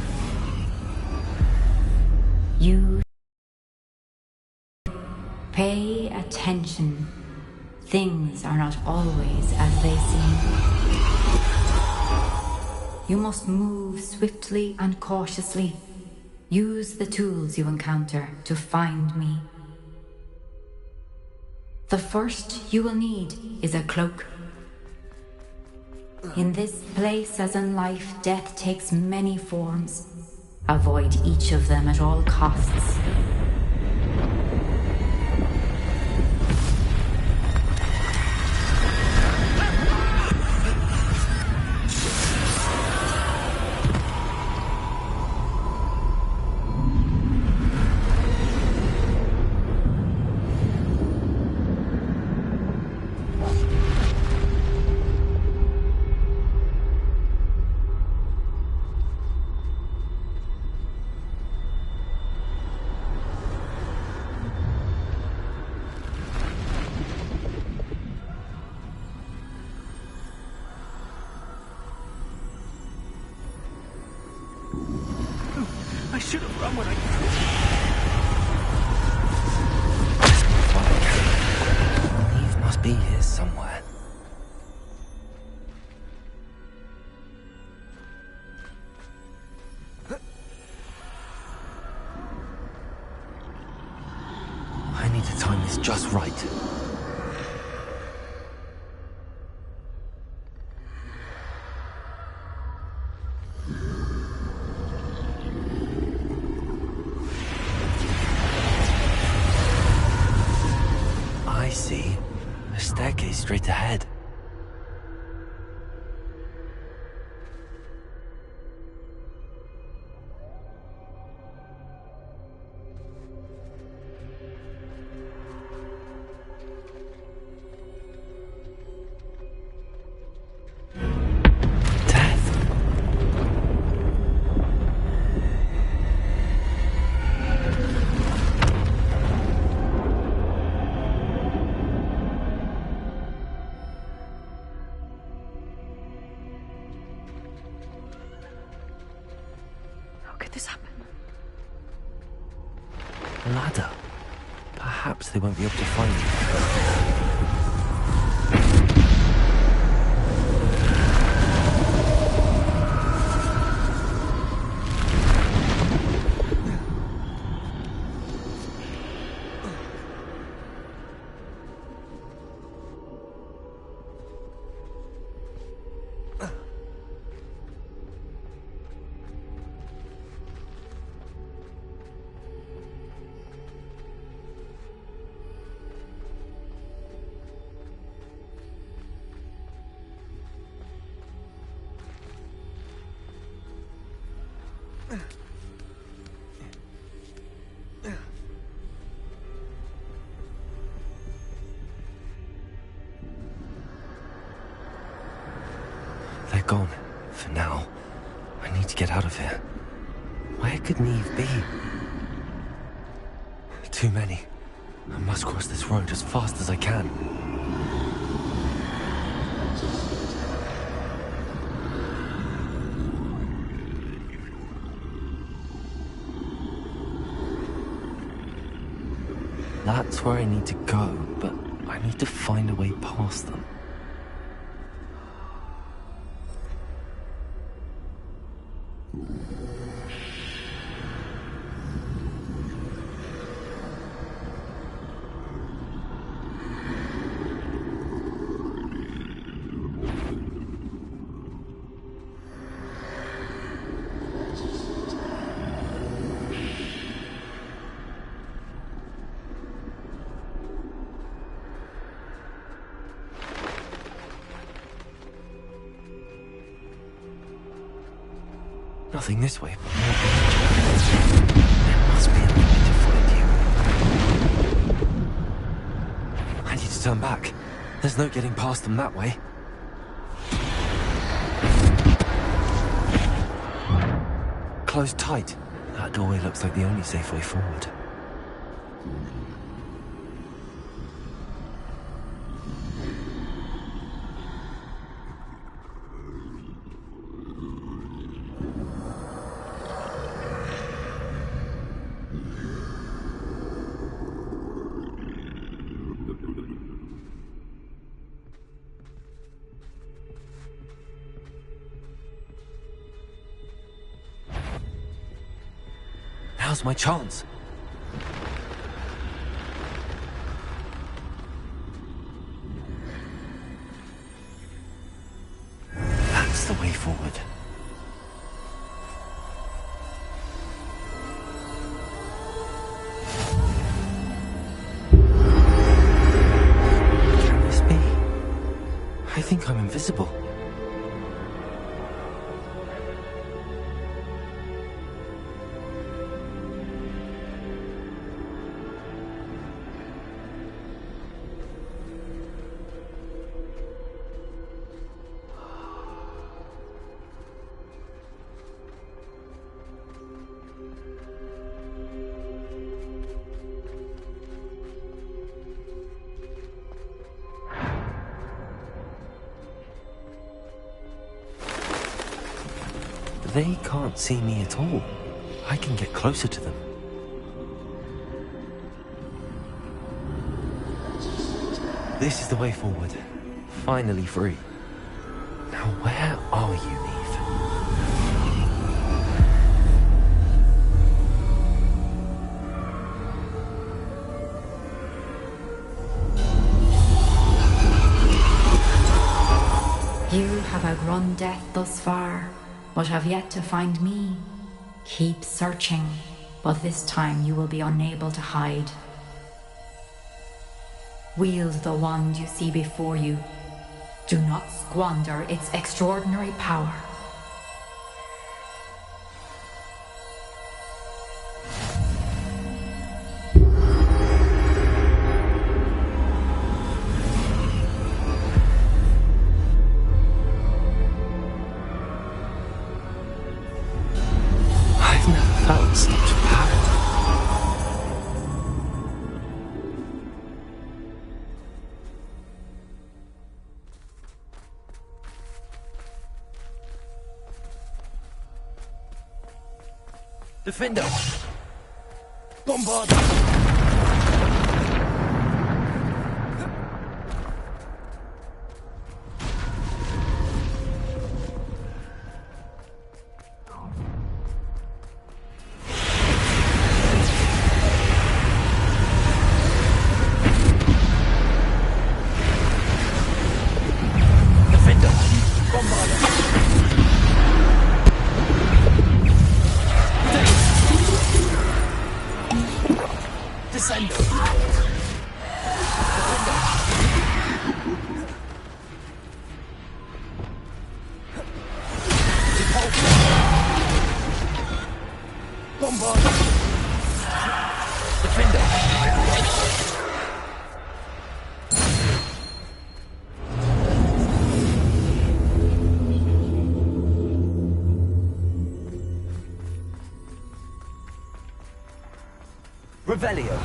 You pay attention. Things are not always as they seem. You must move swiftly and cautiously. Use the tools you encounter to find me. The first you will need is a cloak. In this place, as in life, death takes many forms. Avoid each of them at all costs. I should have run when I... Eve must be here somewhere. I need to time this just right. I see. A staircase straight ahead. A ladder. Perhaps they won't be able to find it. They're gone. For now. I need to get out of here. Where could Neve be? Too many. I must cross this road as fast as I can. That's where I need to go, but I need to find a way past them. Nothing this way, but more danger. There must be a way to find you. I need to turn back. There's no getting past them that way. Closed tight. That doorway looks like the only safe way forward. Now's my chance. That's the way forward. Can this be? I think I'm invisible. They can't see me at all. I can get closer to them. This is the way forward. Finally free. Now where are you, Neve? You have outrun death thus far, but have yet to find me. Keep searching, but this time you will be unable to hide. Wield the wand you see before you. Do not squander its extraordinary power. I've never felt such power. Defender! Bombard! Revelio.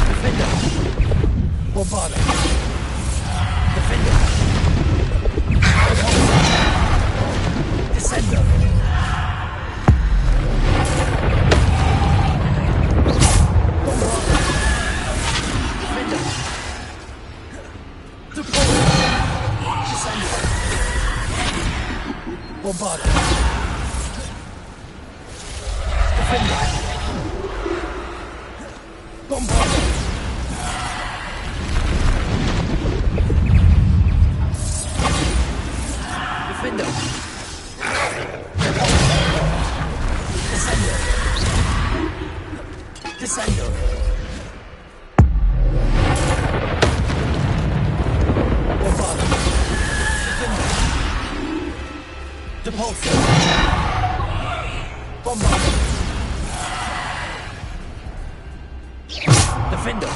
Defender. Bombarda. Defender. Descender. Bombarda. Defender. Deploy. Descender. Bombarda. Defender. Bombarda. Defender. Descender. Descender. Bombarda. Defender. Depulsor. Bombarda. Defender.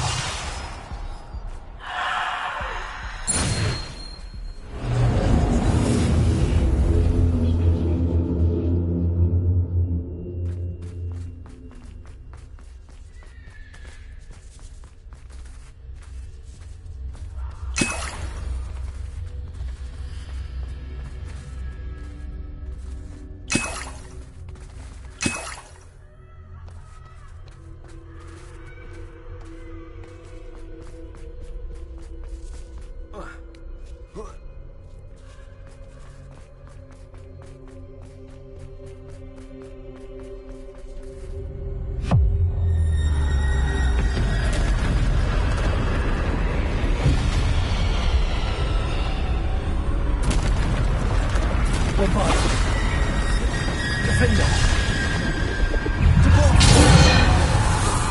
Bombarda. Defender. Depulsor.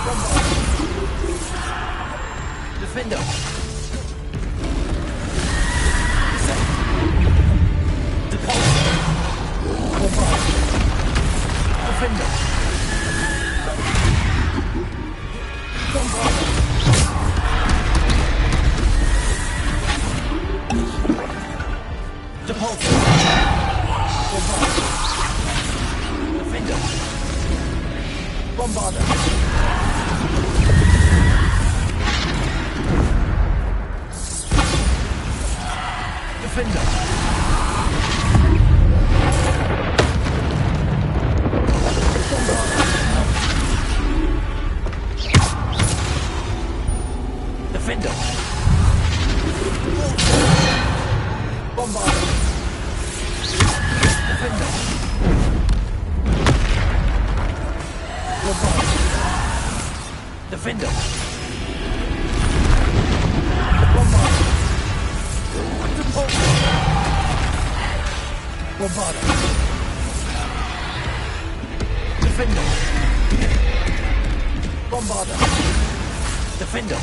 Bombarda. Defender. Depulsor. Bombarda. Defender. Bombarda. Depulsor. Defender. Bombarda. Defender. Defender. Bombarda. Defender. Bombarda. Defender. Bombarda. Bombarda. Defender. Bombarda. Defender.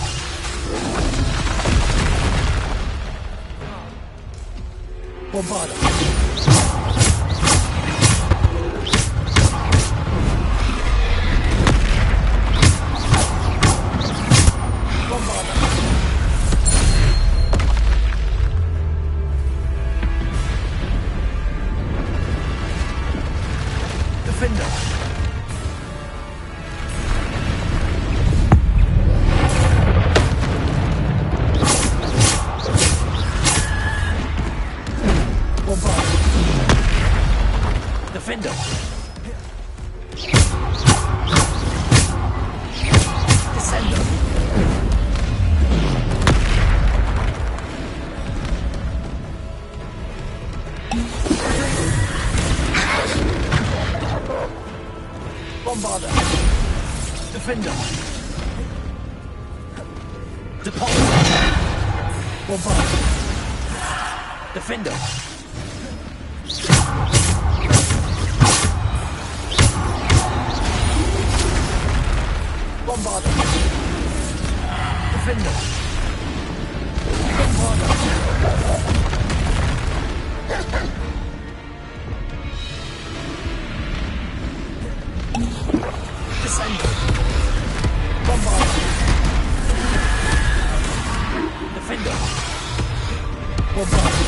Bombarda. Defender. Bombarda. Defender! Descender! Bombarder! Defender! Deposit! Bombarder! Defender! Bombarder! Defender! Bombarder! Descender! Bombarder! Defender! Bombarder!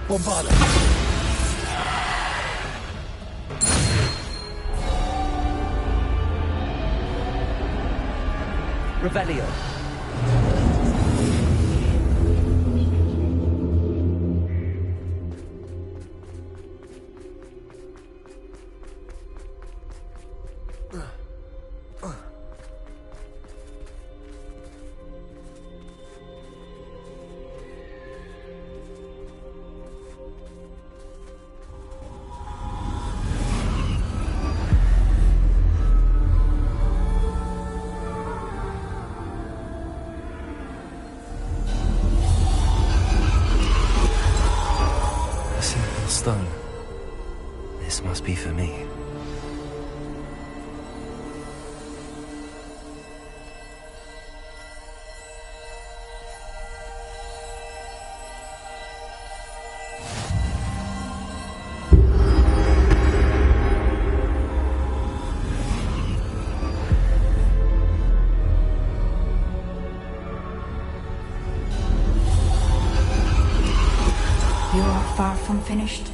Bombarder! Revelio! Stone. This must be for me. You are far from finished.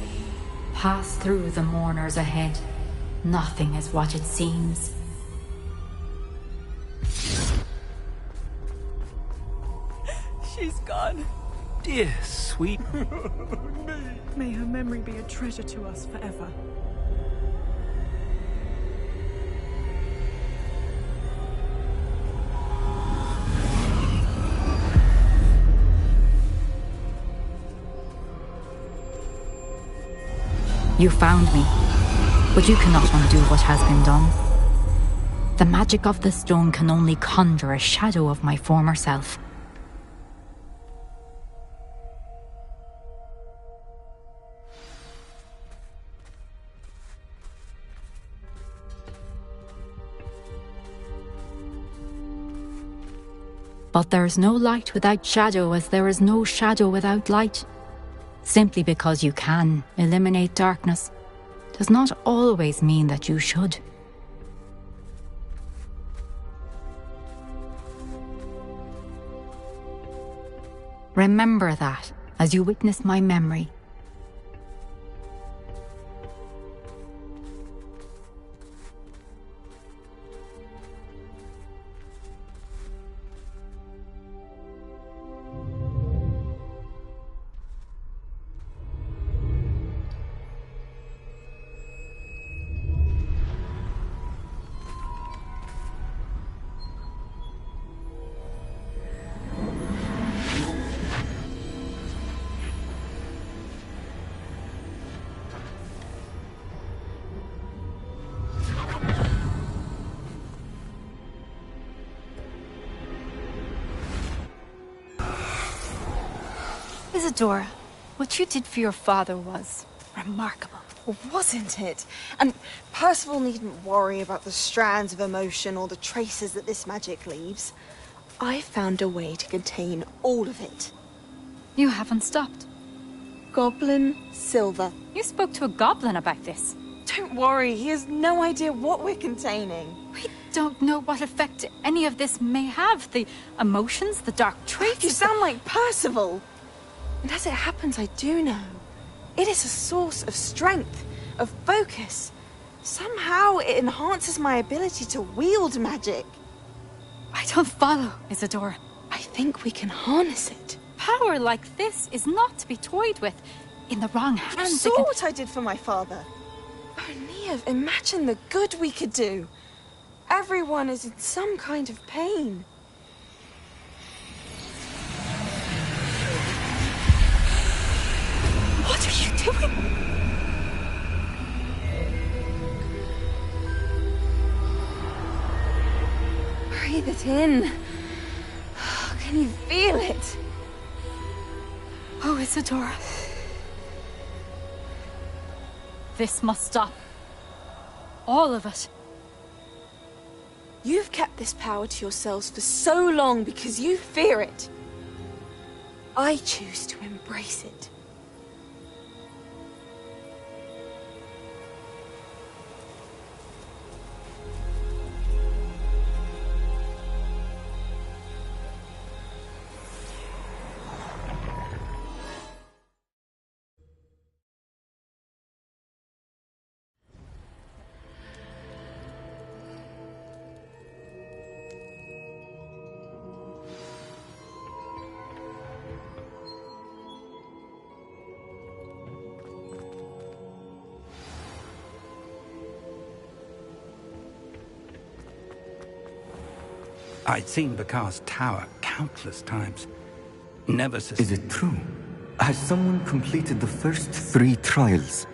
Pass through the mourners ahead. Nothing is what it seems. She's gone. Dear sweet. May her memory be a treasure to us forever. You found me, but you cannot undo what has been done. The magic of the stone can only conjure a shadow of my former self. But there is no light without shadow, as there is no shadow without light. Simply because you can eliminate darkness does not always mean that you should. Remember that as you witness my memory. Isadora, what you did for your father was remarkable. Wasn't it? And Percival needn't worry about the strands of emotion or the traces that this magic leaves. I found a way to contain all of it. You haven't stopped. Goblin silver. You spoke to a goblin about this. Don't worry, he has no idea what we're containing. We don't know what effect any of this may have. The emotions, the dark traits. You sound like Percival. And as it happens, I do know. It is a source of strength, of focus. Somehow it enhances my ability to wield magic. I don't follow, Isadora. I think we can harness it. Power like this is not to be toyed with. In the wrong hands, You saw what I did for my father. Oh, Neve, imagine the good we could do. Everyone is in some kind of pain. What are you doing? Breathe it in. Can you feel it? Oh, Isadora. This must stop. All of it. You've kept this power to yourselves for so long because you fear it. I choose to embrace it. I'd seen Bakar's tower countless times. Never Is it true? Has someone completed the first 3 trials?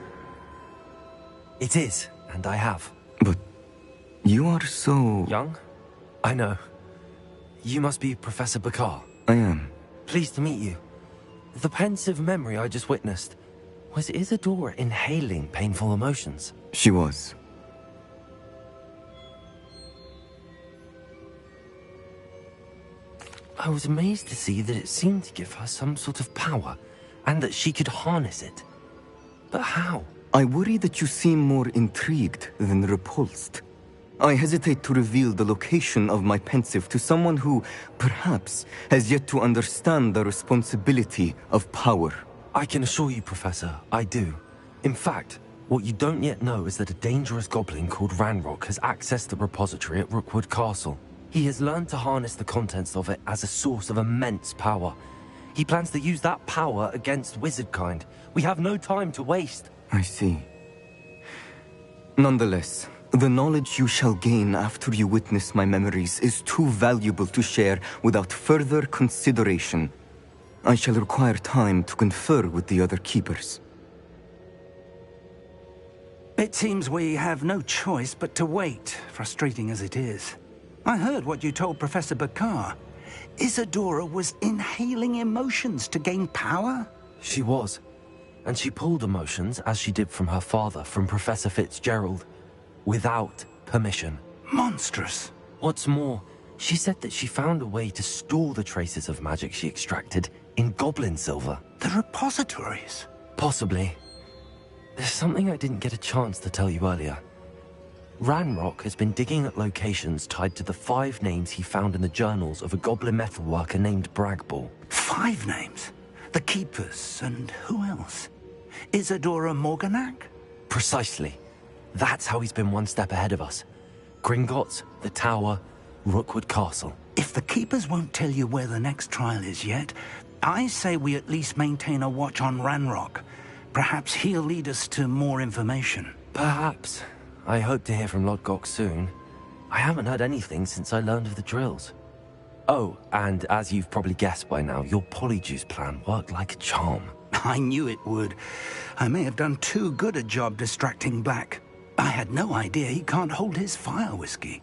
It is, and I have. But you are so... young? I know. You must be Professor Bakar. I am. Pleased to meet you. The pensive memory I just witnessed, was Isadora inhaling painful emotions? She was. I was amazed to see that it seemed to give her some sort of power, and that she could harness it. But how? I worry that you seem more intrigued than repulsed. I hesitate to reveal the location of my pensive to someone who, perhaps, has yet to understand the responsibility of power. I can assure you, Professor, I do. In fact, what you don't yet know is that a dangerous goblin called Ranrock has accessed the repository at Rookwood Castle. He has learned to harness the contents of it as a source of immense power. He plans to use that power against wizardkind. We have no time to waste. I see. Nonetheless, the knowledge you shall gain after you witness my memories is too valuable to share without further consideration. I shall require time to confer with the other keepers. It seems we have no choice but to wait, frustrating as it is. I heard what you told Professor Bakar. Isadora was inhaling emotions to gain power? She was. And she pulled emotions, as she did from her father, from Professor Fitzgerald, without permission. Monstrous. What's more, she said that she found a way to store the traces of magic she extracted in goblin silver. The repositories? Possibly. There's something I didn't get a chance to tell you earlier. Ranrock has been digging at locations tied to the 5 names he found in the journals of a goblin metalworker named Bragball. 5 names? The Keepers, and who else? Isadora Morganac? Precisely. That's how he's been one step ahead of us. Gringotts, the Tower, Rookwood Castle. If the Keepers won't tell you where the next trial is yet, I say we at least maintain a watch on Ranrock. Perhaps he'll lead us to more information. Perhaps. I hope to hear from Lodgok soon. I haven't heard anything since I learned of the drills. Oh, and as you've probably guessed by now, your polyjuice plan worked like a charm. I knew it would. I may have done too good a job distracting Black. I had no idea he can't hold his fire whiskey.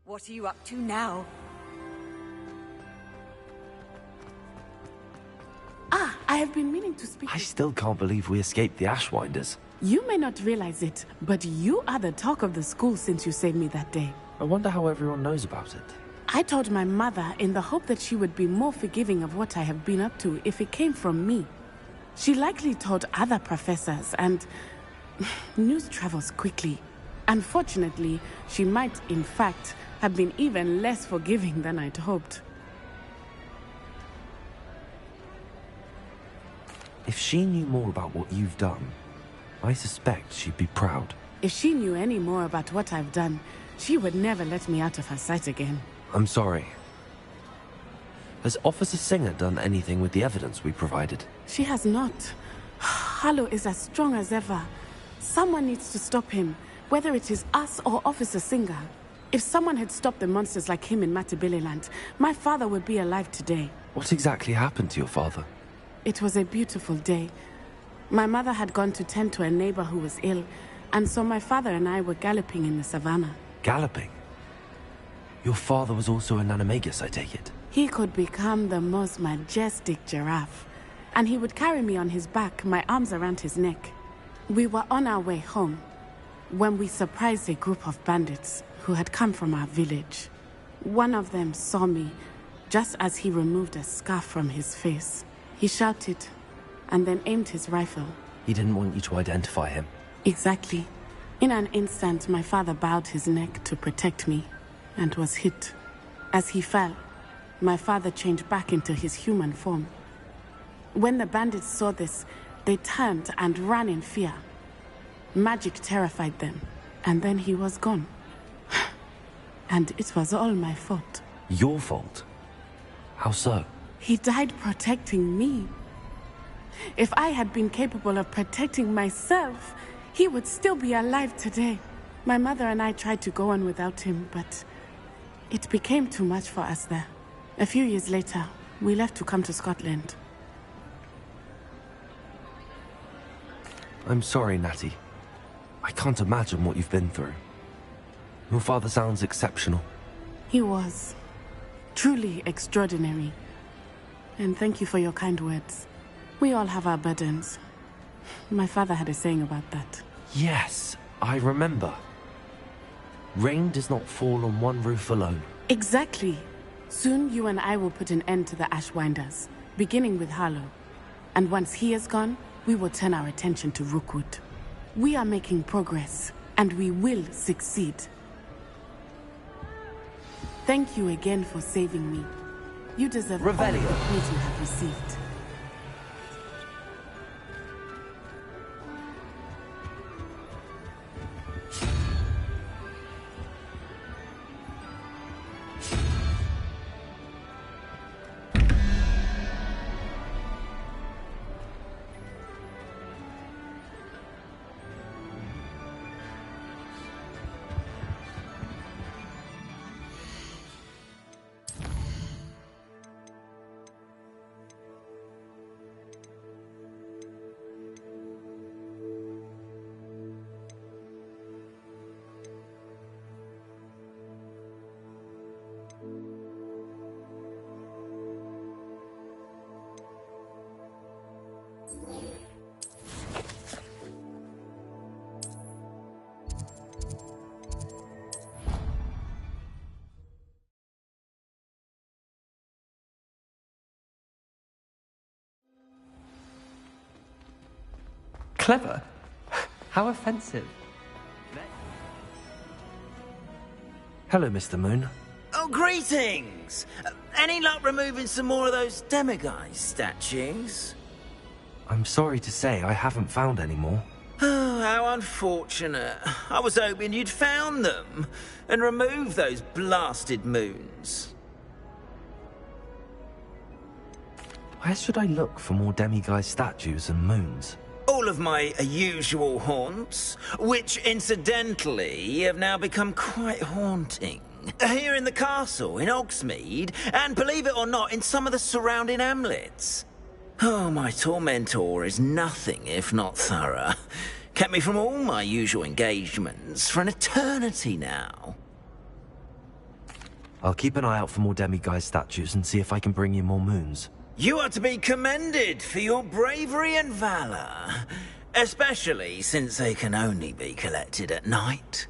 What are you up to now? I have been meaning to speak. I still can't believe we escaped the Ashwinders. You may not realize it, but you are the talk of the school since you saved me that day. I wonder how everyone knows about it. I told my mother in the hope that she would be more forgiving of what I have been up to if it came from me. She likely told other professors, and news travels quickly. Unfortunately, she might, in fact, have been even less forgiving than I'd hoped. If she knew more about what you've done, I suspect she'd be proud. If she knew any more about what I've done, she would never let me out of her sight again. I'm sorry. Has Officer Singer done anything with the evidence we provided? She has not. Harlow is as strong as ever. Someone needs to stop him, whether it is us or Officer Singer. If someone had stopped the monsters like him in Matabeleland, my father would be alive today. What exactly happened to your father? It was a beautiful day. My mother had gone to tend to a neighbor who was ill, and so my father and I were galloping in the savannah. Galloping? Your father was also an animagus, I take it? He could become the most majestic giraffe, and he would carry me on his back, my arms around his neck. We were on our way home when we surprised a group of bandits who had come from our village. One of them saw me just as he removed a scarf from his face. He shouted and then aimed his rifle. He didn't want you to identify him. Exactly. In an instant, my father bowed his neck to protect me and was hit. As he fell, my father changed back into his human form. When the bandits saw this, they turned and ran in fear. Magic terrified them, and then he was gone. And it was all my fault. Your fault? How so? He died protecting me. If I had been capable of protecting myself, he would still be alive today. My mother and I tried to go on without him, but it became too much for us there. A few years later, we left to come to Scotland. I'm sorry, Natty. I can't imagine what you've been through. Your father sounds exceptional. He was. Truly extraordinary. And thank you for your kind words. We all have our burdens. My father had a saying about that. Yes, I remember. Rain does not fall on one roof alone. Exactly. Soon you and I will put an end to the Ashwinders, beginning with Harlow. And once he is gone, we will turn our attention to Rookwood. We are making progress, and we will succeed. Thank you again for saving me. You deserve all the praise you have received. Clever? How offensive. Hello, Mr. Moon. Oh, greetings! Any luck removing some more of those demiguise statues? I'm sorry to say I haven't found any more. Oh, how unfortunate. I was hoping you'd found them and removed those blasted moons. Where should I look for more demiguise statues and moons? All of my usual haunts, which incidentally have now become quite haunting. Here in the castle, in Hogsmeade, and believe it or not, in some of the surrounding hamlets. Oh, my tormentor is nothing if not thorough. Kept me from all my usual engagements for an eternity now. I'll keep an eye out for more demiguise statues and see if I can bring you more moons. You are to be commended for your bravery and valor, especially since they can only be collected at night.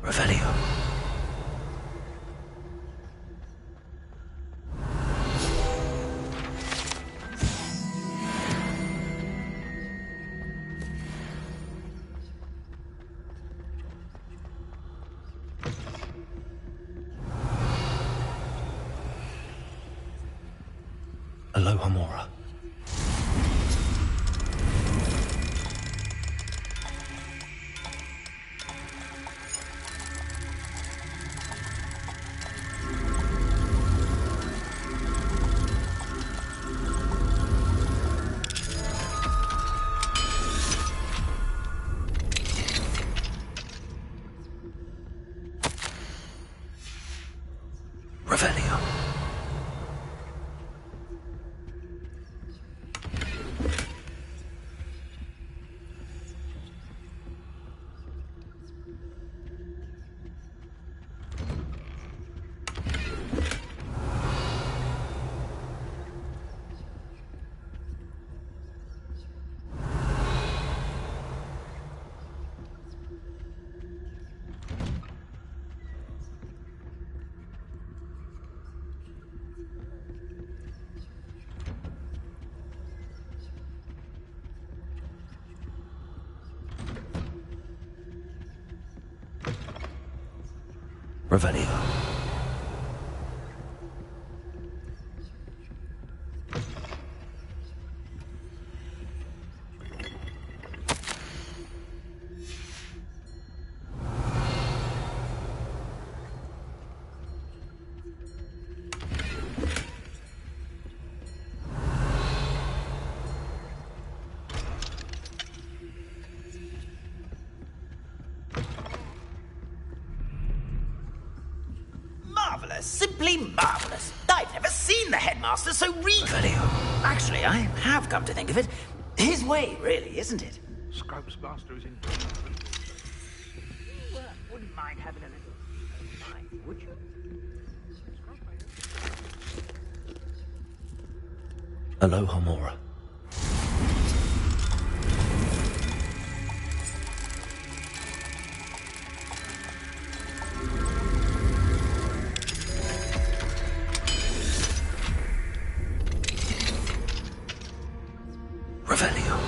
Revelio. Aloha Mora. Revelio. Revelio. Marvellous, simply marvellous. I've never seen the headmaster so regal. Actually, I have come to think of it. His way, really, isn't it? Scrub's master is in. You wouldn't mind having a little time, would you? Aloha Mora. Revelio.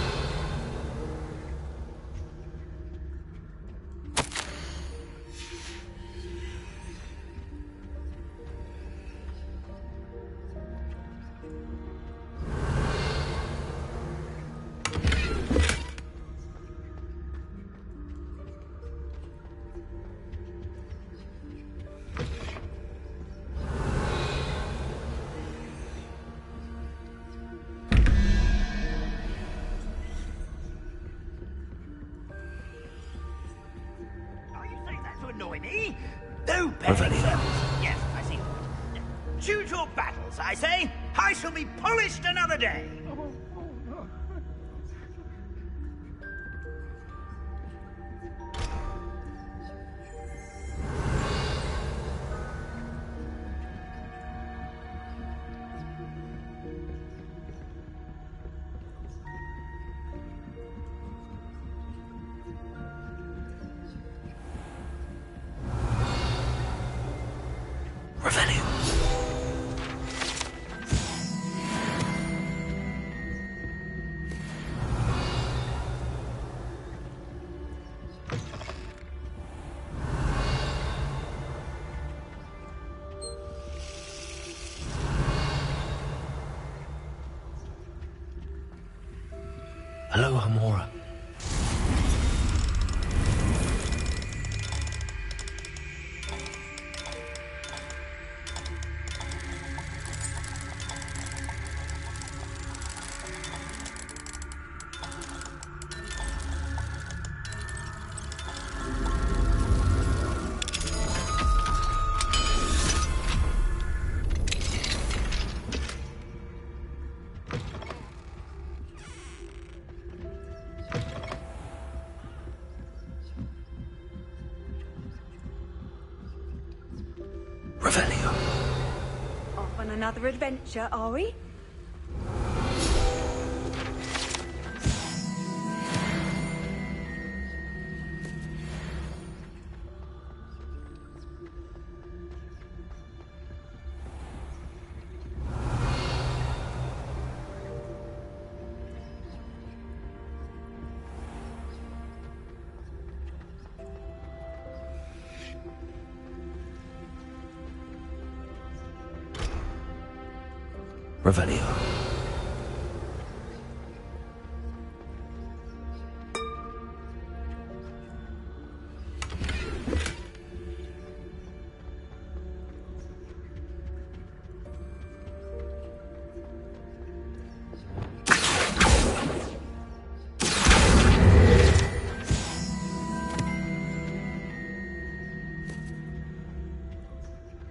Annoy me? No petting service. Yes, I see. Choose your battles, I say. I shall be polished another day. Aloha Mora. Revelio. Off on another adventure, are we? Revelio.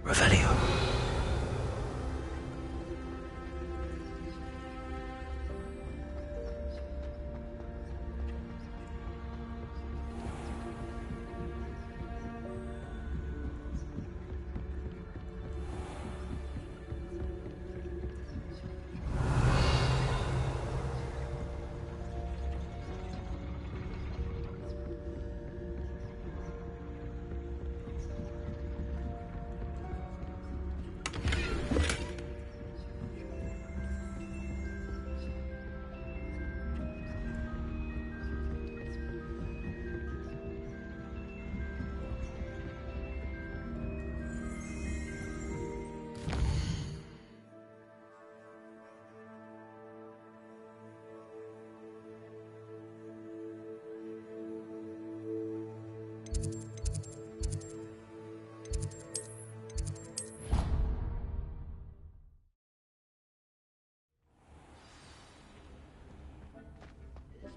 Revelio.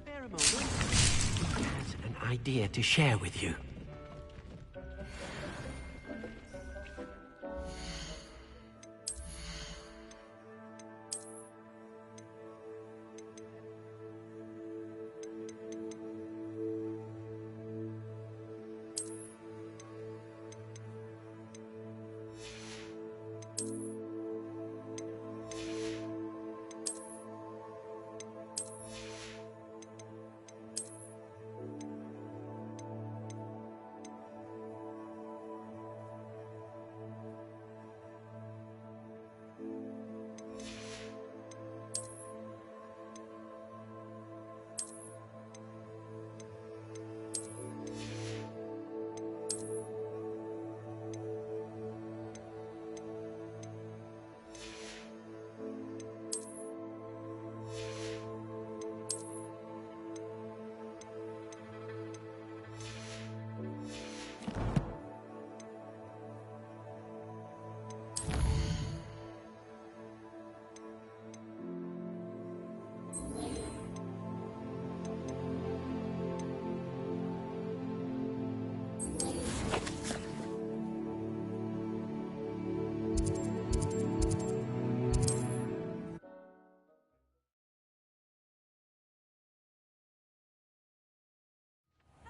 Spare a moment. He has an idea to share with you.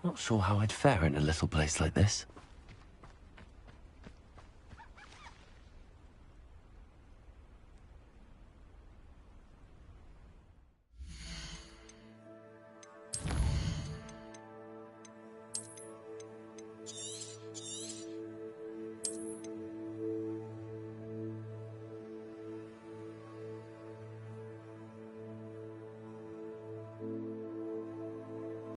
Not sure how I'd fare in a little place like this.